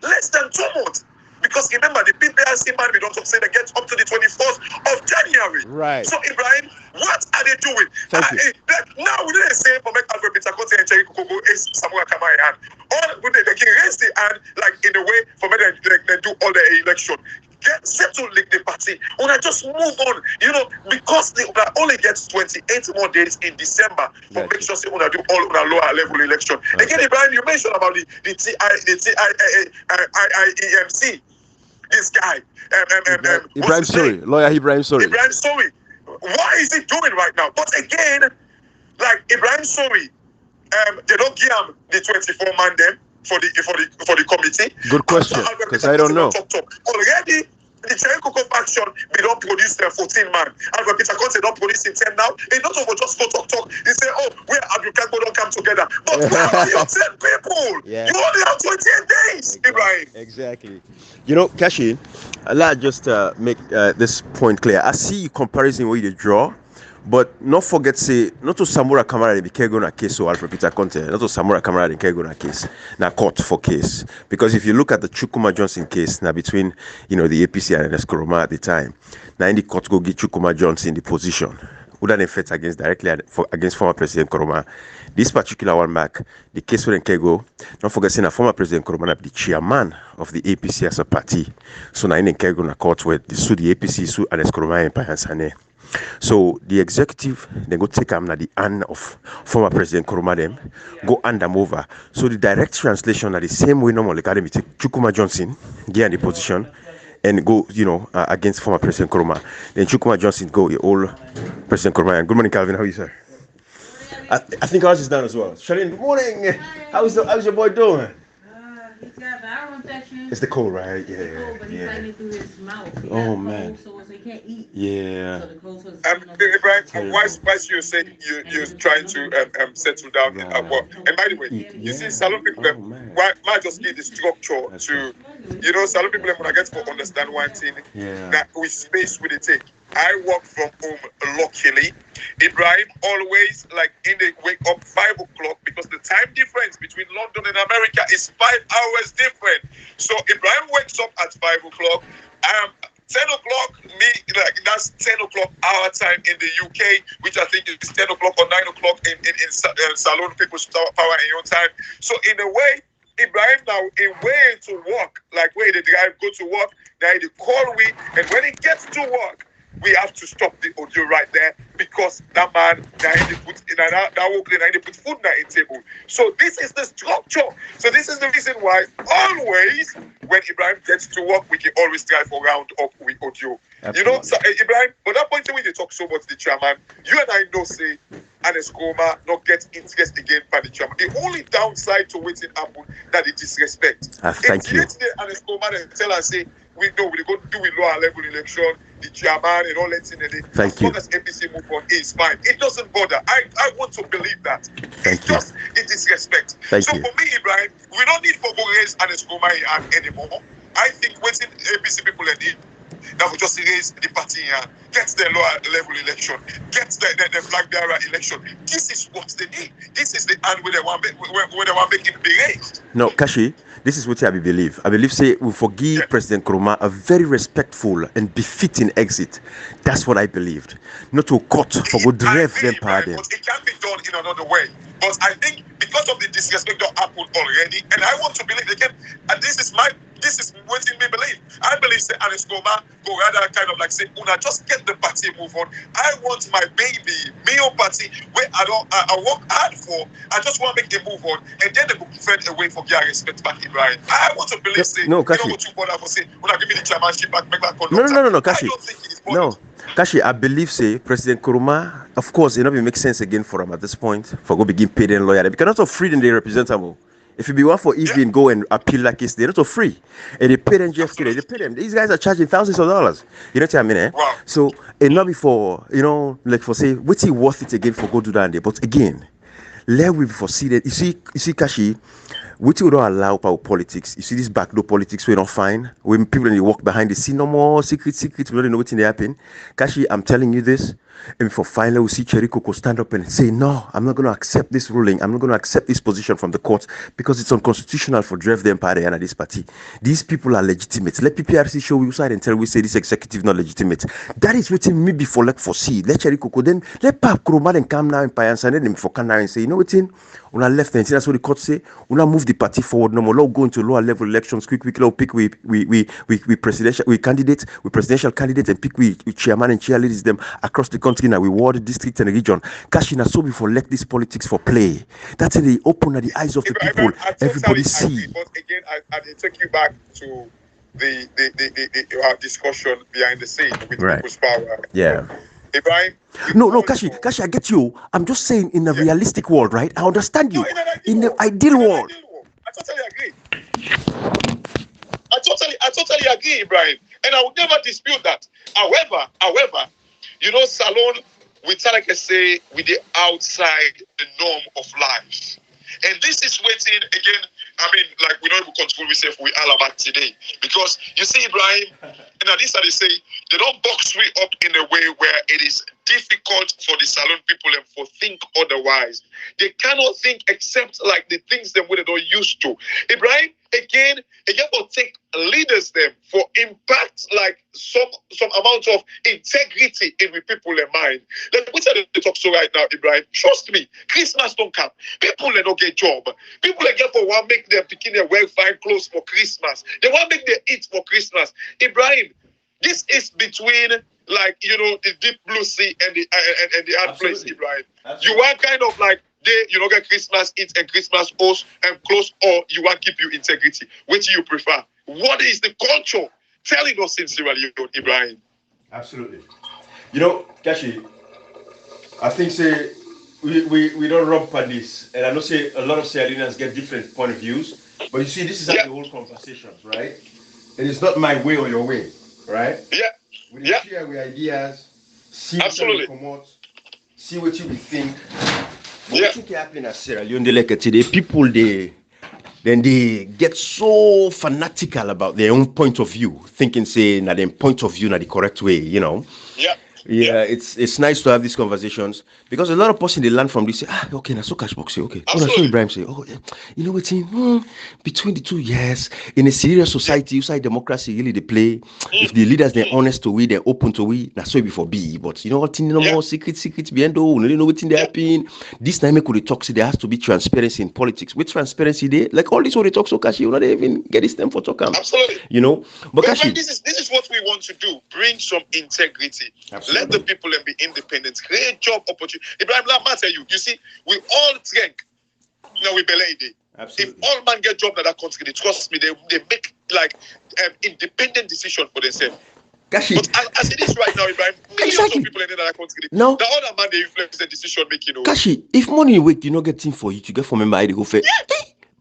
less than 2 months. Because remember, the PPRC man, we don't say they get up to the 24th of January. Right. So Ibrahim, what are they doing? Thank you. Now we didn't say for make Alfred Peter Conte and Cherry Coco is Samuel Kamara hand. All they can raise the hand like in a way for me they do all the election. Get settled like the party. Una just move on. You know, because they only gets 28 more days in December for make sure say una do all on a lower level election. Okay. Again, Ibrahim, you mentioned about the IEMC. This guy, Ibrahim Sorry, lawyer Ibrahim Sorry. Ibrahim Sorry. What is he doing right now? But again, like Ibrahim Sorry, they don't give him the 24-man them for the committee. Good question, because I don't know. Already, the Cherry Coco faction, we don't produce them 14 man. Alfred Peter Conte don't produce in 10 now. It's not over just go talk. He say, oh, where Abdulkagbo don't come together. But where are your 10 people? Yeah. You only have 28 days, Ibrahim. Exactly. You know, Kashi, I'll just make this point clear. I see comparison where you draw, but not forget say not to Samura Kamara the Kegona case or Alfred Peter Conte, not to Samura Kamara the Kegona case, now court for case. Because if you look at the Chukwuma Johnson case now between the APC and Eskoroma at the time, now in the court go get Chukwuma Johnson in the position. Would that affect against former President Nkrumah? This particular one back, the case with Nkego, not forgetting that former President Nkrumah the chairman of the APC as a party. So now in Nkego na court where they sue the APC, sue and Nkrumah and Payansane. So the executive they go take them na the hand of former President Nkrumah them, go hand them over. So the direct translation are the same way normally academy take Chukwuma Johnson, get in the position and go, against former President Nkrumah. Then Chukwuma Johnson go all President Nkrumah. And good morning, Calvin. How are you, sir? I think ours is done as well. Shalin, good morning. How's your boy doing? He's got viral infection. It's the cold, right? Yeah. It's cold, but he's fighting it through his mouth. He Oh, got man. cold, so he can't eat. Yeah. So the cold sores Ibrahim, whilst you're saying you're trying to settle down in work. And by the way, you see, Salon people, might just give the structure to, Salon people, when I get to understand one thing, that with space with the take. I work from home luckily. Ibrahim always in the wake up 5 o'clock because the time difference between London and America is 5 hours different. So Ibrahim wakes up at 5 o'clock. 10 o'clock, that's 10 o'clock our time in the UK, which I think is 10 o'clock or 9 o'clock in Salon People's Power in your time. So in a way, Ibrahim now a way to work, like where they drive, go to work, now they call we, and when he gets to work, we have to stop the audio right there because that man they put food now in table. So this is the structure. So this is the reason why always when Ibrahim gets to work, we can always drive around up with audio. Absolutely. So Ibrahim, but that point when they talk so much the chairman, you and I know say Ernest Goma not get interest again by the chairman. The only downside to waiting happen that it disrespect. Thank you. Ernest Goma tell us say we go do with lower level election, the chairman and all that in the Thank you. As long as APC move on, it's fine. It doesn't bother. I want to believe that. It disrespect. Thank so you. for me, Ibrahim, we don't need for go raise Ernest Goma anymore. I think waiting APC people need that will just raise the party here, get the lower level election, get the flag bearer election. This is what they need. This is the hand where they want making be raised. No, Kashi, this is what I believe. I believe say we forgive President Nkrumah a very respectful and befitting exit. That's what I believed. Not to cut for good drive them pardon. But it can be done in another way. But I think because of the disrespect that happened already, and I want to believe again, and this is this is what me believe. I believe say Alice Goma go rather kind of like say, una just get the party move on. I want my baby, me own party where I work hard for. I just want to make a move on, and then they go find a way for their respect back in Brian. I want to believe say, no, Kashi. You know what you bother for say, when I give me the chairmanship back, make that No, Kashi. I don't think it is No, Kashi, I believe say President Kuruma, of course, it not make sense again for him at this point for go begin paying lawyer because not of freedom they represent them. If you be one for even go and appeal like case, they're not so free. And they pay them JFK, they pay them. These guys are charging thousands of dollars. You know what I mean, eh? Wow. So it not before, you know, like for say, what's it worth it again for go do that day? But again, let we foresee that you see Kashi, which we don't allow our politics. You see this backdoor politics we don't find. When people in the walk behind the scene, no more secret, we don't know what's in the happen. Kashi, I'm telling you this. And for finally we see Cherry Coco stand up and say, no, I'm not going to accept this ruling. I'm not going to accept this position from the court because it's unconstitutional for Drev the Empire and this party. These people are legitimate. Let PPRC show we side and tell we say this executive not legitimate. That is what me before like foresee. Let Cherry Coco then let Pap Kroma then come now and and send them for Canada and say, you know what in? Una left and that's what the court say. Una move the party forward. No more. Let's go into lower level elections. Quick. Let's pick we presidential candidate and pick we chairman and cheerleaders them across the country now. We ward, district and region. Kashina so before let this politics for play. That's in the open the eyes of the people. Everybody see. But again, I take you back to the discussion behind the scene with People's Power. Yeah. Ibrahim, no, Kashi, I get you. I'm just saying in a realistic world, right? I understand you. In the ideal world. I totally agree. I totally agree, Ibrahim. And I would never dispute that. However, you know, Salon, we like I say, with the outside the norm of life. And this is waiting again. I mean, like we don't even control ourselves with all about today. Because you see, Ibrahim, and this they say, they don't box we up in a way where it is difficult for the Salon people and for think otherwise. They cannot think except like the things that we don't used to. Ibrahim, again will take leaders them for impact like some amount of integrity in the people in mind. Like we tell the talk so right now, Ibrahim. Trust me, Christmas don't come. People they don't get job. People they get for one make them picking their well-fine clothes for Christmas. They want to make their eat for Christmas. Ibrahim, this is between like you know the deep blue sea and the hard place, Ibrahim. Absolutely. You want kind of like you don't get Christmas eat and Christmas host and close, or you want to keep your integrity. Which you prefer? What is the culture telling us sincerely, Ibrahim? Absolutely. You know, Kashi, I think say we don't rub on this, and I know say a lot of Sierra Leoneans get different point of views, but you see, this is how the whole conversations, right? It is not my way or your way, right? Yeah. We share with ideas, see what we come out, see what you think. What think happen at Sierra Leone like today? People they get so fanatical about their own point of view, thinking say na their point of view na the correct way, you know. Yeah, it's nice to have these conversations because a lot of person they learn from this. Say, okay, now so Cashbox say, okay. Oh, so Ibrahim say, oh, yeah. You know what? Between the two, yes, in a serious society, inside democracy, really they play. If the leaders they're honest to we, they're open to we. That's so before be. But you know what? No more secret behind though. You know what in they happen. This time could they talk. There has to be transparency in politics. With transparency, they like all this what they talk so Kashi, you not even get this them for talking. Absolutely. You know, but Kashi, this is what we want to do. Bring some integrity. Absolutely. Let the people be independent. Create job opportunity. Ibrahim, let tell you. You see, we all drink. We believe it. If all man get job that country, trust me, they make like independent decision for themselves. Kashi. But as it is right now, Ibrahim, millions of people in that country. No. The other man they influence the decision making. Kashi, if money wait, you not get thing for you to get from member, they go fair.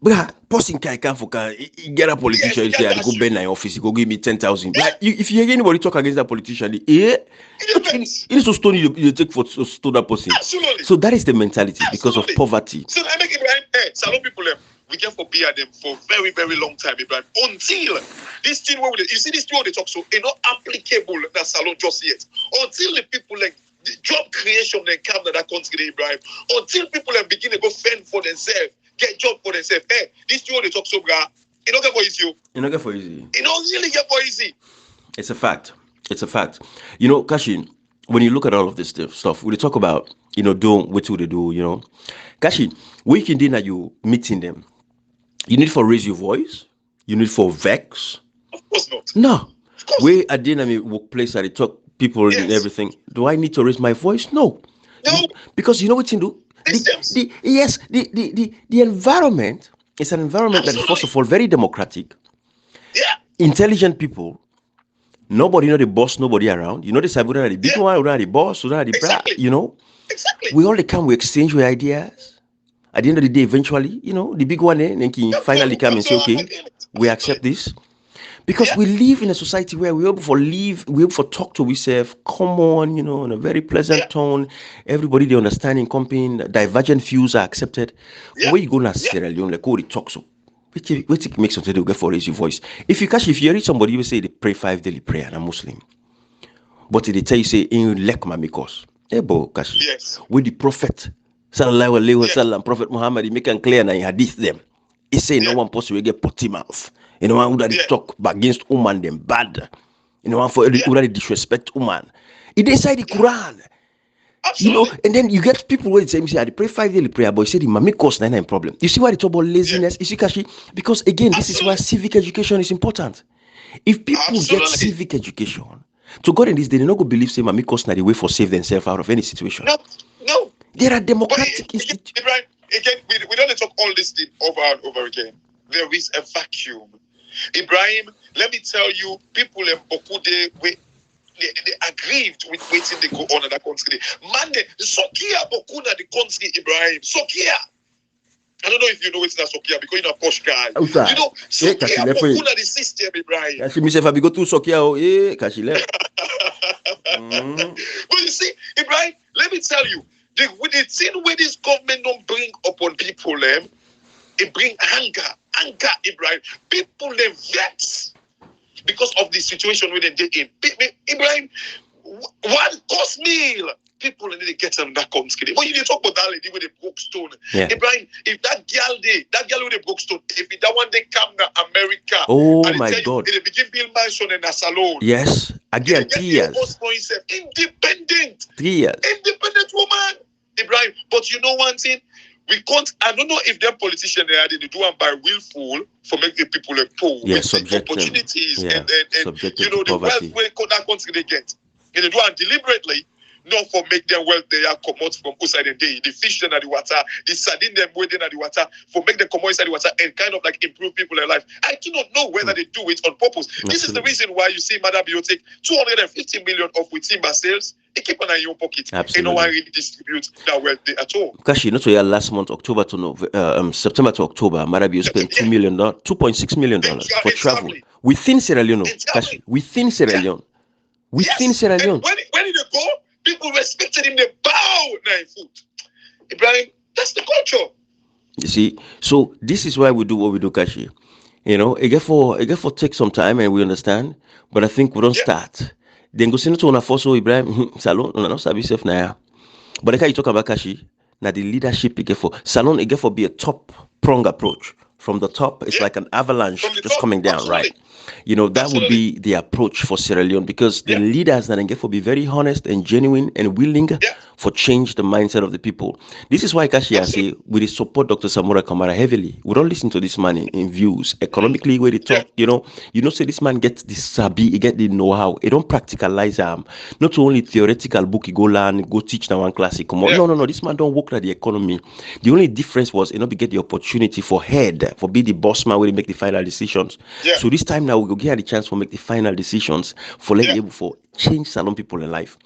But person can for get a politician say I go bend my office, go give me 10,000. Like if you hear anybody talk against that politician, it is to stone you take for stone that person. Absolutely. So that is the mentality because of poverty. So I make Ibrahim Salon people we get for beer them for very, very long time, Ibrahim. Until this thing where you see this thing where they talk so it's not applicable that Salon just yet. Until the people like the job creation then come to that country, Ibrahim. Until people begin to go fend for themselves. Get job for themselves. This thing they talk so bra. It don't get for easy. It don't get for easy. It don't really get for easy. It's a fact. You know, Kashi, when you look at all of this stuff, we talk about, you know, doing what they do, you know. Kashi, we can do that you meeting them. You need to raise your voice. You need for vex? Of course not. No. Of course Where at the end of my workplace, I talk people and Yes. everything. Do I need to raise my voice? No. No. Because you know what you do? Systems. The environment is an environment that is, first of all, very democratic. Yeah. Intelligent people. Nobody know the boss, nobody around. You know the side, we don't have the big one, we don't have the boss, we don't have the Exactly. you know. Exactly. We all come, we exchange our ideas. At the end of the day, eventually, you know, the big one then can finally come and say, okay, we accept this. Because we live in a society where we're able for talk to ourselves, come on, you know, in a very pleasant tone. Everybody they understand in company, divergent views are accepted. Where you go now, Sierra Leone, like all the talk so. Which makes something to get for raise your voice. If you hear somebody, you will say they pray 5 daily prayer and I'm Muslim. But they tell you say in lek mamikos. Yes. With the Prophet Sallallahu Alaihi Wasallam, Prophet Muhammad, he make it clear in hadith them. He say no one possible get potty mouth. You know, one who talk against woman them bad. You know, one for who disrespect woman. It inside the Quran. Absolutely. You know, and then you get people where say, I pray 5 daily prayer, but you say the mammy cause 99 problem. You see why they talk about laziness? You see, Kashi? Because again, this is why civic education is important. If people get civic education, to God in this day, they not go believe say mammy cause not the way for save themselves out of any situation. No. There are democratic institutions. Again, we don't talk all this thing over and over again. There is a vacuum. Ibrahim, let me tell you, people in Bokude, they aggrieved with waiting they go on in that country. Man, Sokia Bokuna the country, Ibrahim. Sokia. I don't know if you know it's not Sokia because you're a posh guy. You know, Sokia Bokuna the system, Ibrahim. Kashi myself, I go to Sokia, Kashi left. But you see, Ibrahim, let me tell you, with the thing where this government don't bring upon people, it bring anger, Ibrahim. People they vex because of the situation where they're in. Ibrahim, one cost meal. People need to get them that country. But you talk about that lady with the broke stone. Yeah. Ibrahim, if that girl with the broke stone, if that one day come to America, oh my God, they begin build mansion in a salon. Yes, again, 3 years. Independent. 3 years. Independent woman. Ibrahim, but you know one thing? We can't. I don't know if them politicians they do one by willful for make the people a poor with the opportunities and you know the wealth where that country they get. And they do it deliberately, not for make them wealth they are come out from outside the day. The fish them at the water, the sardine them waiting at the water, for make them come outside the water and kind of like improve people in life. I do not know whether they do it on purpose. Absolutely. This is the reason why you see Mother Biotic 250 million of with timber sales. They keep an eye in your pocket. Absolutely. And no one really distribute that wealth at all. Because you know, so last month, September to October, Marabio spent $2.6 million for travel within Sierra Leone. Exactly. Within Sierra Leone. Within Sierra Leone. When did they go? People respected him. They bow 9 foot. Ibrahim, that's the culture. You see, so this is why we do what we do, Kashi. You know, it get for take some time and we understand, but I think we don't start. Then go send to una foso Ibrahim salon una no sabi self na. But like you talk about Kashi, now the leadership it get for salon it get for be a top prong approach. From the top, it's like an avalanche just coming down, right? You know, that would be the approach for Sierra Leone because the leaders that get for be very honest and genuine and willing for change the mindset of the people. This is why Kashi I say we support Dr. Samora Kamara heavily. We don't listen to this man in views. Economically, where they talk, you know, say this man gets the sabi, he get the know-how. He don't practicalize not only theoretical book, he go learn, go teach now one class, he come out. No, this man don't work at the economy. The only difference was he not get the opportunity for be the boss man where he make the final decisions. So this time now we go get the chance for make the final decisions for let able for change salon people in life.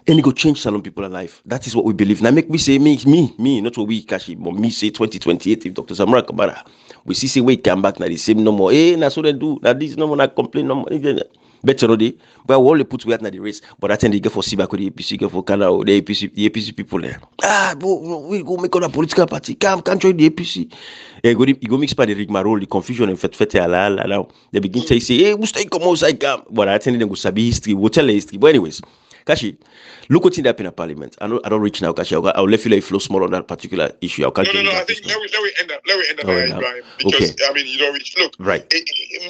And he go change salon people in life. That is what we believe. Now make me say me, not what we Kashi, but me say 2028 if Dr. Samora Kamara. We see say wait come back now the same no more. Hey, now so they do. Now this no more not complain no more. Better already. But we only put we at the race. But I think they get for Siba the APC, get for Canada, the APC people there. We go make on a political party. Can't join the APC. You go mix by the rigmarole, the confusion and fete now. They begin to say, hey, we stay come outside come. But I think they go sabi history, we'll tell history. But anyways, Kashi, look what's in that in a parliament. I don't reach now, Kashi. I'll let you flow small on that particular issue. No. I think let me end up Ibrahim, because I mean you don't reach. Look, right?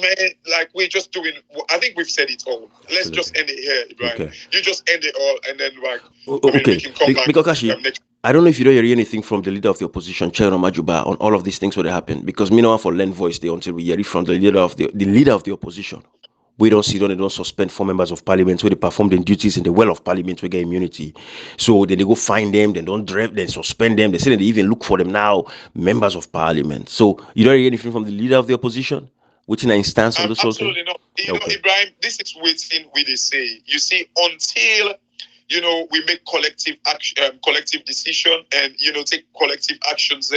Man, like we're just doing. I think we've said it all. Let's just end it here, Ibrahim. Okay. You just end it all, and then like okay. We can come back. Because Kashi, I don't know if you don't hear anything from the leader of the opposition, Chair Majuba, on all of these things that happen, because me no one for lend voice there until we hear it from the leader of the opposition. We don't see they don't suspend 4 members of parliament where they perform their duties in the well of parliament, we get immunity. So then they go find them, they don't drive, then suspend them. They say they even look for them now, members of parliament. So you don't hear anything from the leader of the opposition, which in an instance on this whole thing? Absolutely not. You know, Ibrahim, this is waiting we they say. You see, until we make collective action, collective decision, and take collective actions.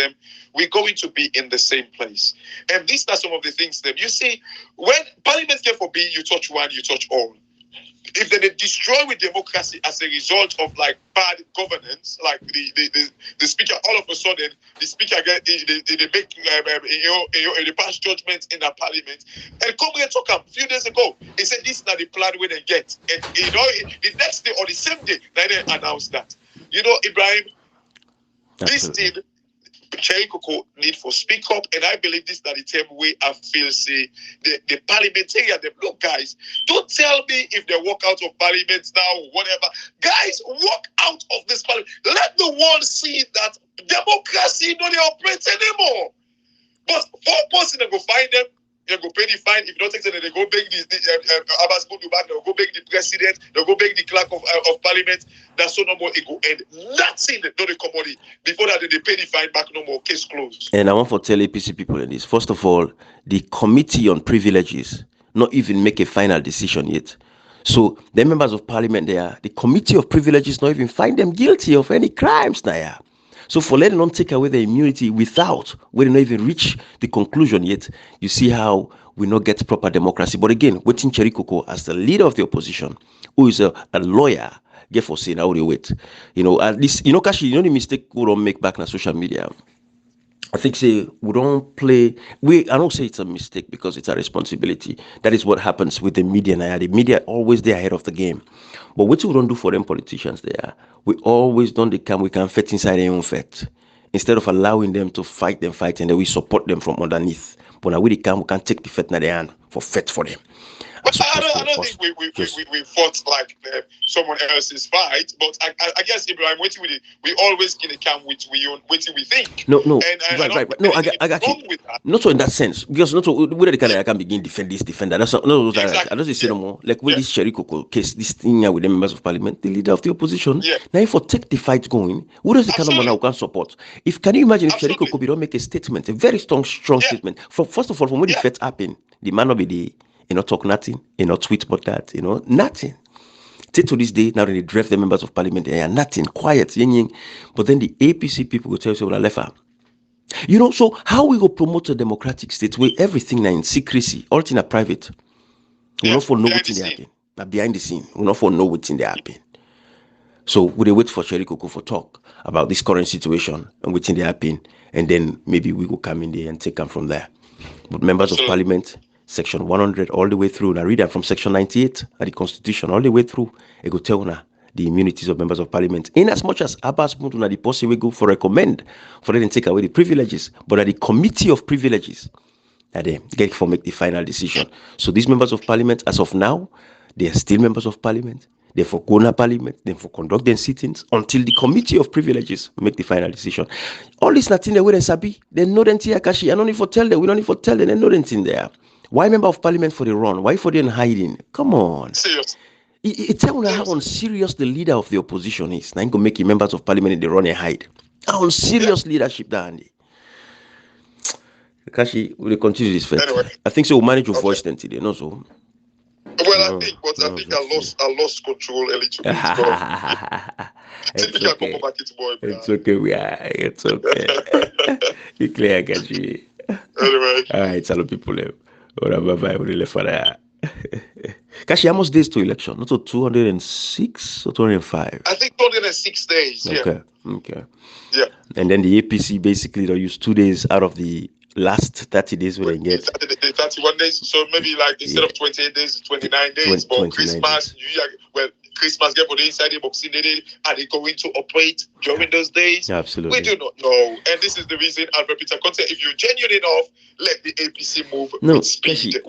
We're going to be in the same place. And these are some of the things that you see when Parliament can forbid you touch one, you touch all. If they destroy with democracy as a result of like bad governance, like the speaker, all of a sudden the speaker they make they pass judgments in the parliament. And Congress talk a few days ago, he said this is not the plan where they get, and the next day or the same day they announced that. Ibrahim, this thing. Cherry Coco need for speak up, and I believe this is the term way I feel say the parliamentarian them. Look, guys, don't tell me if they walk out of parliament now or whatever. Guys, walk out of this parliament. Let the world see that democracy no they operate anymore. But 4 person they go find them, they go pay the fine. If you don't take them, they go beg the Abbas go back, they'll go beg the president, they'll go beg the clerk of parliament. That's so no more it go end. Nothing no the commodity. Before that they pay the fine back, no more, case closed. And I want to tell APC people in this. First of all, the committee on privileges not even make a final decision yet. So the members of parliament there, the committee of privileges not even find them guilty of any crimes now. So for letting them take away the immunity without, we don't even reach the conclusion yet, you see how we not get proper democracy. But again, waiting Cherry Coco as the leader of the opposition, who is a lawyer, get for saying how they wait. At least, Kashi, the mistake we don't make back on social media. I think say we don't play. I don't say it's a mistake because it's a responsibility. That is what happens with the media now. The media always they're ahead of the game. But what we don't do for them politicians there, we always don't we can fit inside their own fit. Instead of allowing them to fight, and then we support them from underneath. But now we can take the fit in their hand for fit for them. But I don't think we fought like someone else's fight. But I guess Ibrahim, we always can come with what we think. No, and right. No, I got you. Not so in that sense, because not so whether the kind I can begin defend this, defend that. That's not, no, exactly. I don't say no more. Like with this Cherry Coco case, this thing with the members of parliament, the leader of the opposition. Yeah. Now, if we take the fight going, what is the kind of man who can support? Can you imagine if Cherry Coco don't make a statement, a very strong statement? First of all, from when the fight happened, the man will be the. Talk nothing, tweet about that, nothing. Till to this day, now they draft the members of parliament, they are nothing, quiet, ying. But then the APC people will tell you, well, I left her. So how we go promote a democratic state where everything now in secrecy, all things are private. We not for know what's in the happen. But behind the scene, we not for know what's in the happen. So we wait for Cherry Coco for talk about this current situation and what's in the happen, and then maybe we will come in there and take them from there. But members of parliament, Section 100 all the way through. And I read that from Section 98 of the Constitution all the way through. It go tell now the immunities of members of parliament. In as much as Abbas Muntuna the policy we go for recommend for them to take away the privileges, but at the committee of privileges that they get for make the final decision. So these members of parliament, as of now, they are still members of parliament. They for go to parliament, then for conduct their sittings until the committee of privileges make the final decision. All this nothing they wouldn't sabi. They know them Kashi. I don't need to tell them. We don't need to tell them. They know them in there. Why member of parliament for the run? Why for them hiding? Come on. Serious. It tells you how unserious the leader of the opposition is. Now you go make you members of parliament in the run and hide. How unserious leadership that Andy. Kashi, we'll continue this first. Anyway. I think so we'll manage your voice then today, no so. Well, I think I lost control a little bit. It's okay. It's okay. You clear, Kashi. Anyway. All right, hello people. Kashi, how much days to election? Not to 206 or 205? I think 206 days. Okay. Yeah. And then the APC basically they'll use 2 days out of the last 30 days we get. 31 days. So maybe like instead of 28 days, 29 days. But Christmas, Christmas get for the inside the Boxing Day. Are they going to operate during those days? Absolutely. We do not know. And this is the reason I'll repeat a concept. If you're genuine enough, let the APC move with speed.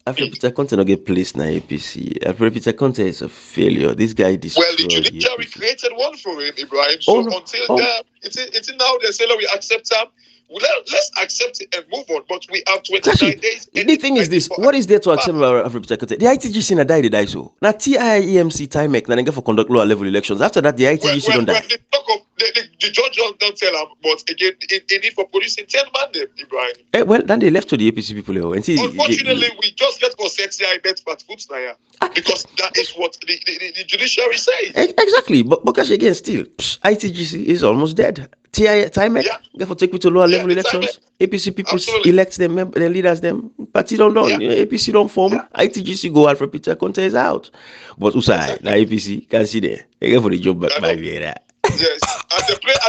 After Peter Conte not get placed na APC. After Peter Conte is a failure. This guy Well, destroyed the the judiciary APC. created one for him, Ibrahim. Oh So no. until Oh, it's now they say, we accept him. Let's accept it and move on. But we have 29 Kashi, days. the thing is this: what is there to accept about Afro Peter Conte? The ITGC na die so. Na TIEMC TIMEC na get for conduct lower level elections. After that, the ITGC don't die. The talk of the judge don't tell him, but again, it need for producing 10 mandate, Ibrahim. Well, then they left to the APC people. And see, Unfortunately, we just get for sexy bet but foot now, because that is what the judiciary says. Exactly, but Kashi again still ITGC is almost dead. TIMEC get for take me to lower level elections. APC people elect them, their leaders them. Party don't done. APC don't form. ITGC go out for Peter Conte is out. But Usai, na APC can see there. They get for the job back by there. Yes, as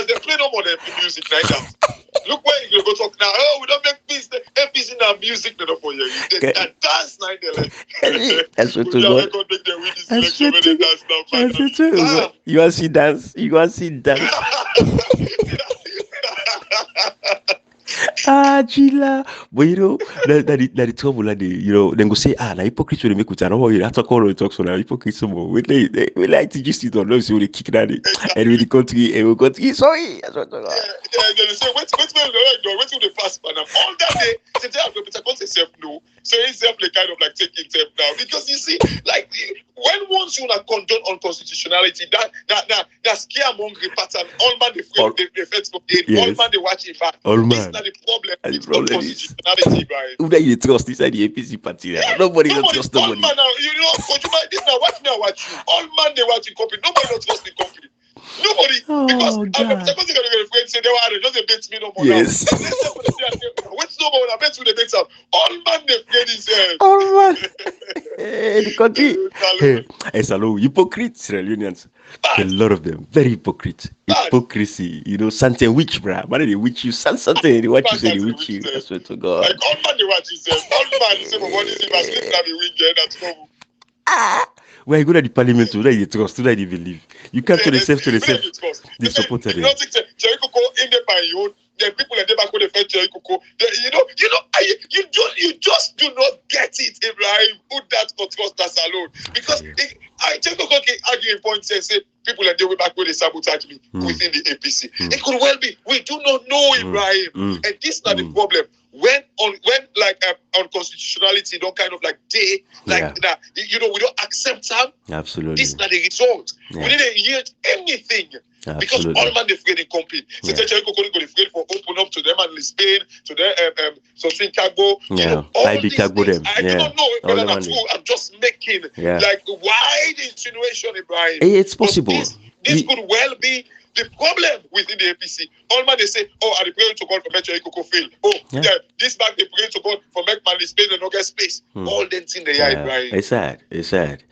they play no more than music right now. Look where you go talk now. Oh, we don't make peace. APC now music no for you. They dance now. That's what to God. That's what to God. You want to see dance? You want to see dance? Chila. But you know, that the trouble, then go say, na hypocrite will make with an you have to call or talk so now hypocrite some more. We like to just sit on those who kick that and with the country and we country. Sorry, that's what they say, wait till the pass, man. All that day, they tell Peter Conte self no. So he's self kind of like taking step now. Because you see, like when once you are condone unconstitutionality, that scaremongering pattern, all man the Facebook game, all man they watch it back. This is not the problem with unconstitutionality, right? Who that you trust inside the APC party? Nobody don't trust nobody. All man now, this now watch me, I watch you. All man they watch the company. Nobody don't trust the company. Nobody, because I'm going to say they were just a bet me no more. Yes. What's no more? I bet you the bet up. All man they play this. All man. The country. It's a lot hypocrites, reunions. A lot of them, very hypocrite. Hypocrisy, something witch, bruh. But they witch you, something they watch you, say they witch you. I swear to God. Like all man they watch you, all man say, but what is it? I sleep now the weekend at home. When you go to the parliament, today you trust, today you believe. You can't to the self. They support it. You don't think Jerry Coco in the by you, the people that they back when they fetch Jerry Coco, you just do not get it, Ibrahim. Put that for trust us alone. Because Jerry Coco can argue in point say people that they way back when they sabotage me within the APC. It could well be. We do not know, Ibrahim. And this is not the problem. When on constitutionality don't kind of like that, we don't accept them. Absolutely. This is not the result. We didn't yield anything. Absolutely. Because all man they afraid in compete. So Jerry Coco go afraid for open up to them and Spain, to their something cargo. All these things. I do not know whether that's true. I'm just making like wide insinuation, Ibrahim. Hey, it's possible. This could well be the problem within the APC. All man they say, are they praying to God for make Jerry Coco fail? This back they pray to God for make Manly Spain and not get space. All them things they are, Ibrahim. It's sad.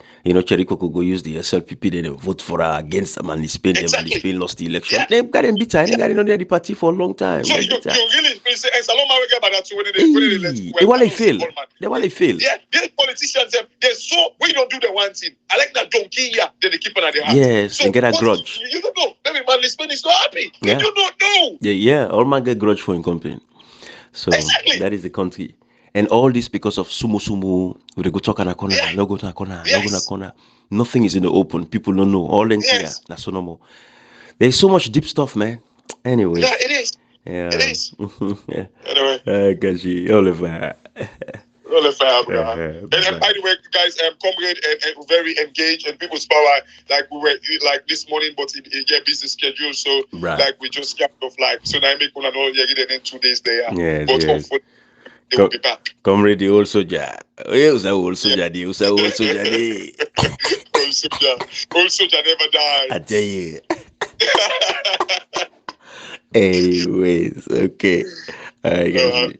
Jerry Coco go use the SLPP, then they vote for her against Manly Spain. Then Manly Spain lost the election. Yeah. They've got them bitter. They got in the party for a long time. So you really say, they want to fail. They want to fail. Yeah, these politicians, we don't do the one thing. I like that donkey here, then they keep on at the house. Yes, and get a grudge. You don't know. Maybe Manly Spain is not happy. You do not know. Yeah. All man get grudge for complain. So that is the country. And all this because of sumo. We go talk on a corner, no go to a corner, no go to a corner. Nothing is in the open. People don't know. All in here. That's so normal. There's so much deep stuff, man. Anyway. Yeah, it is. Yeah. It is. Anyway. I got you. Oliver. And by the way, guys, comrade and very engaged and people's power, like we were like this morning, but in get busy schedule, so like we just kind of like so now I make one know in 2 days there. But hopefully they will be back. Comrade, the old soldier. The old soldier. Old soldier never died. I tell you. Anyways, okay. I got you.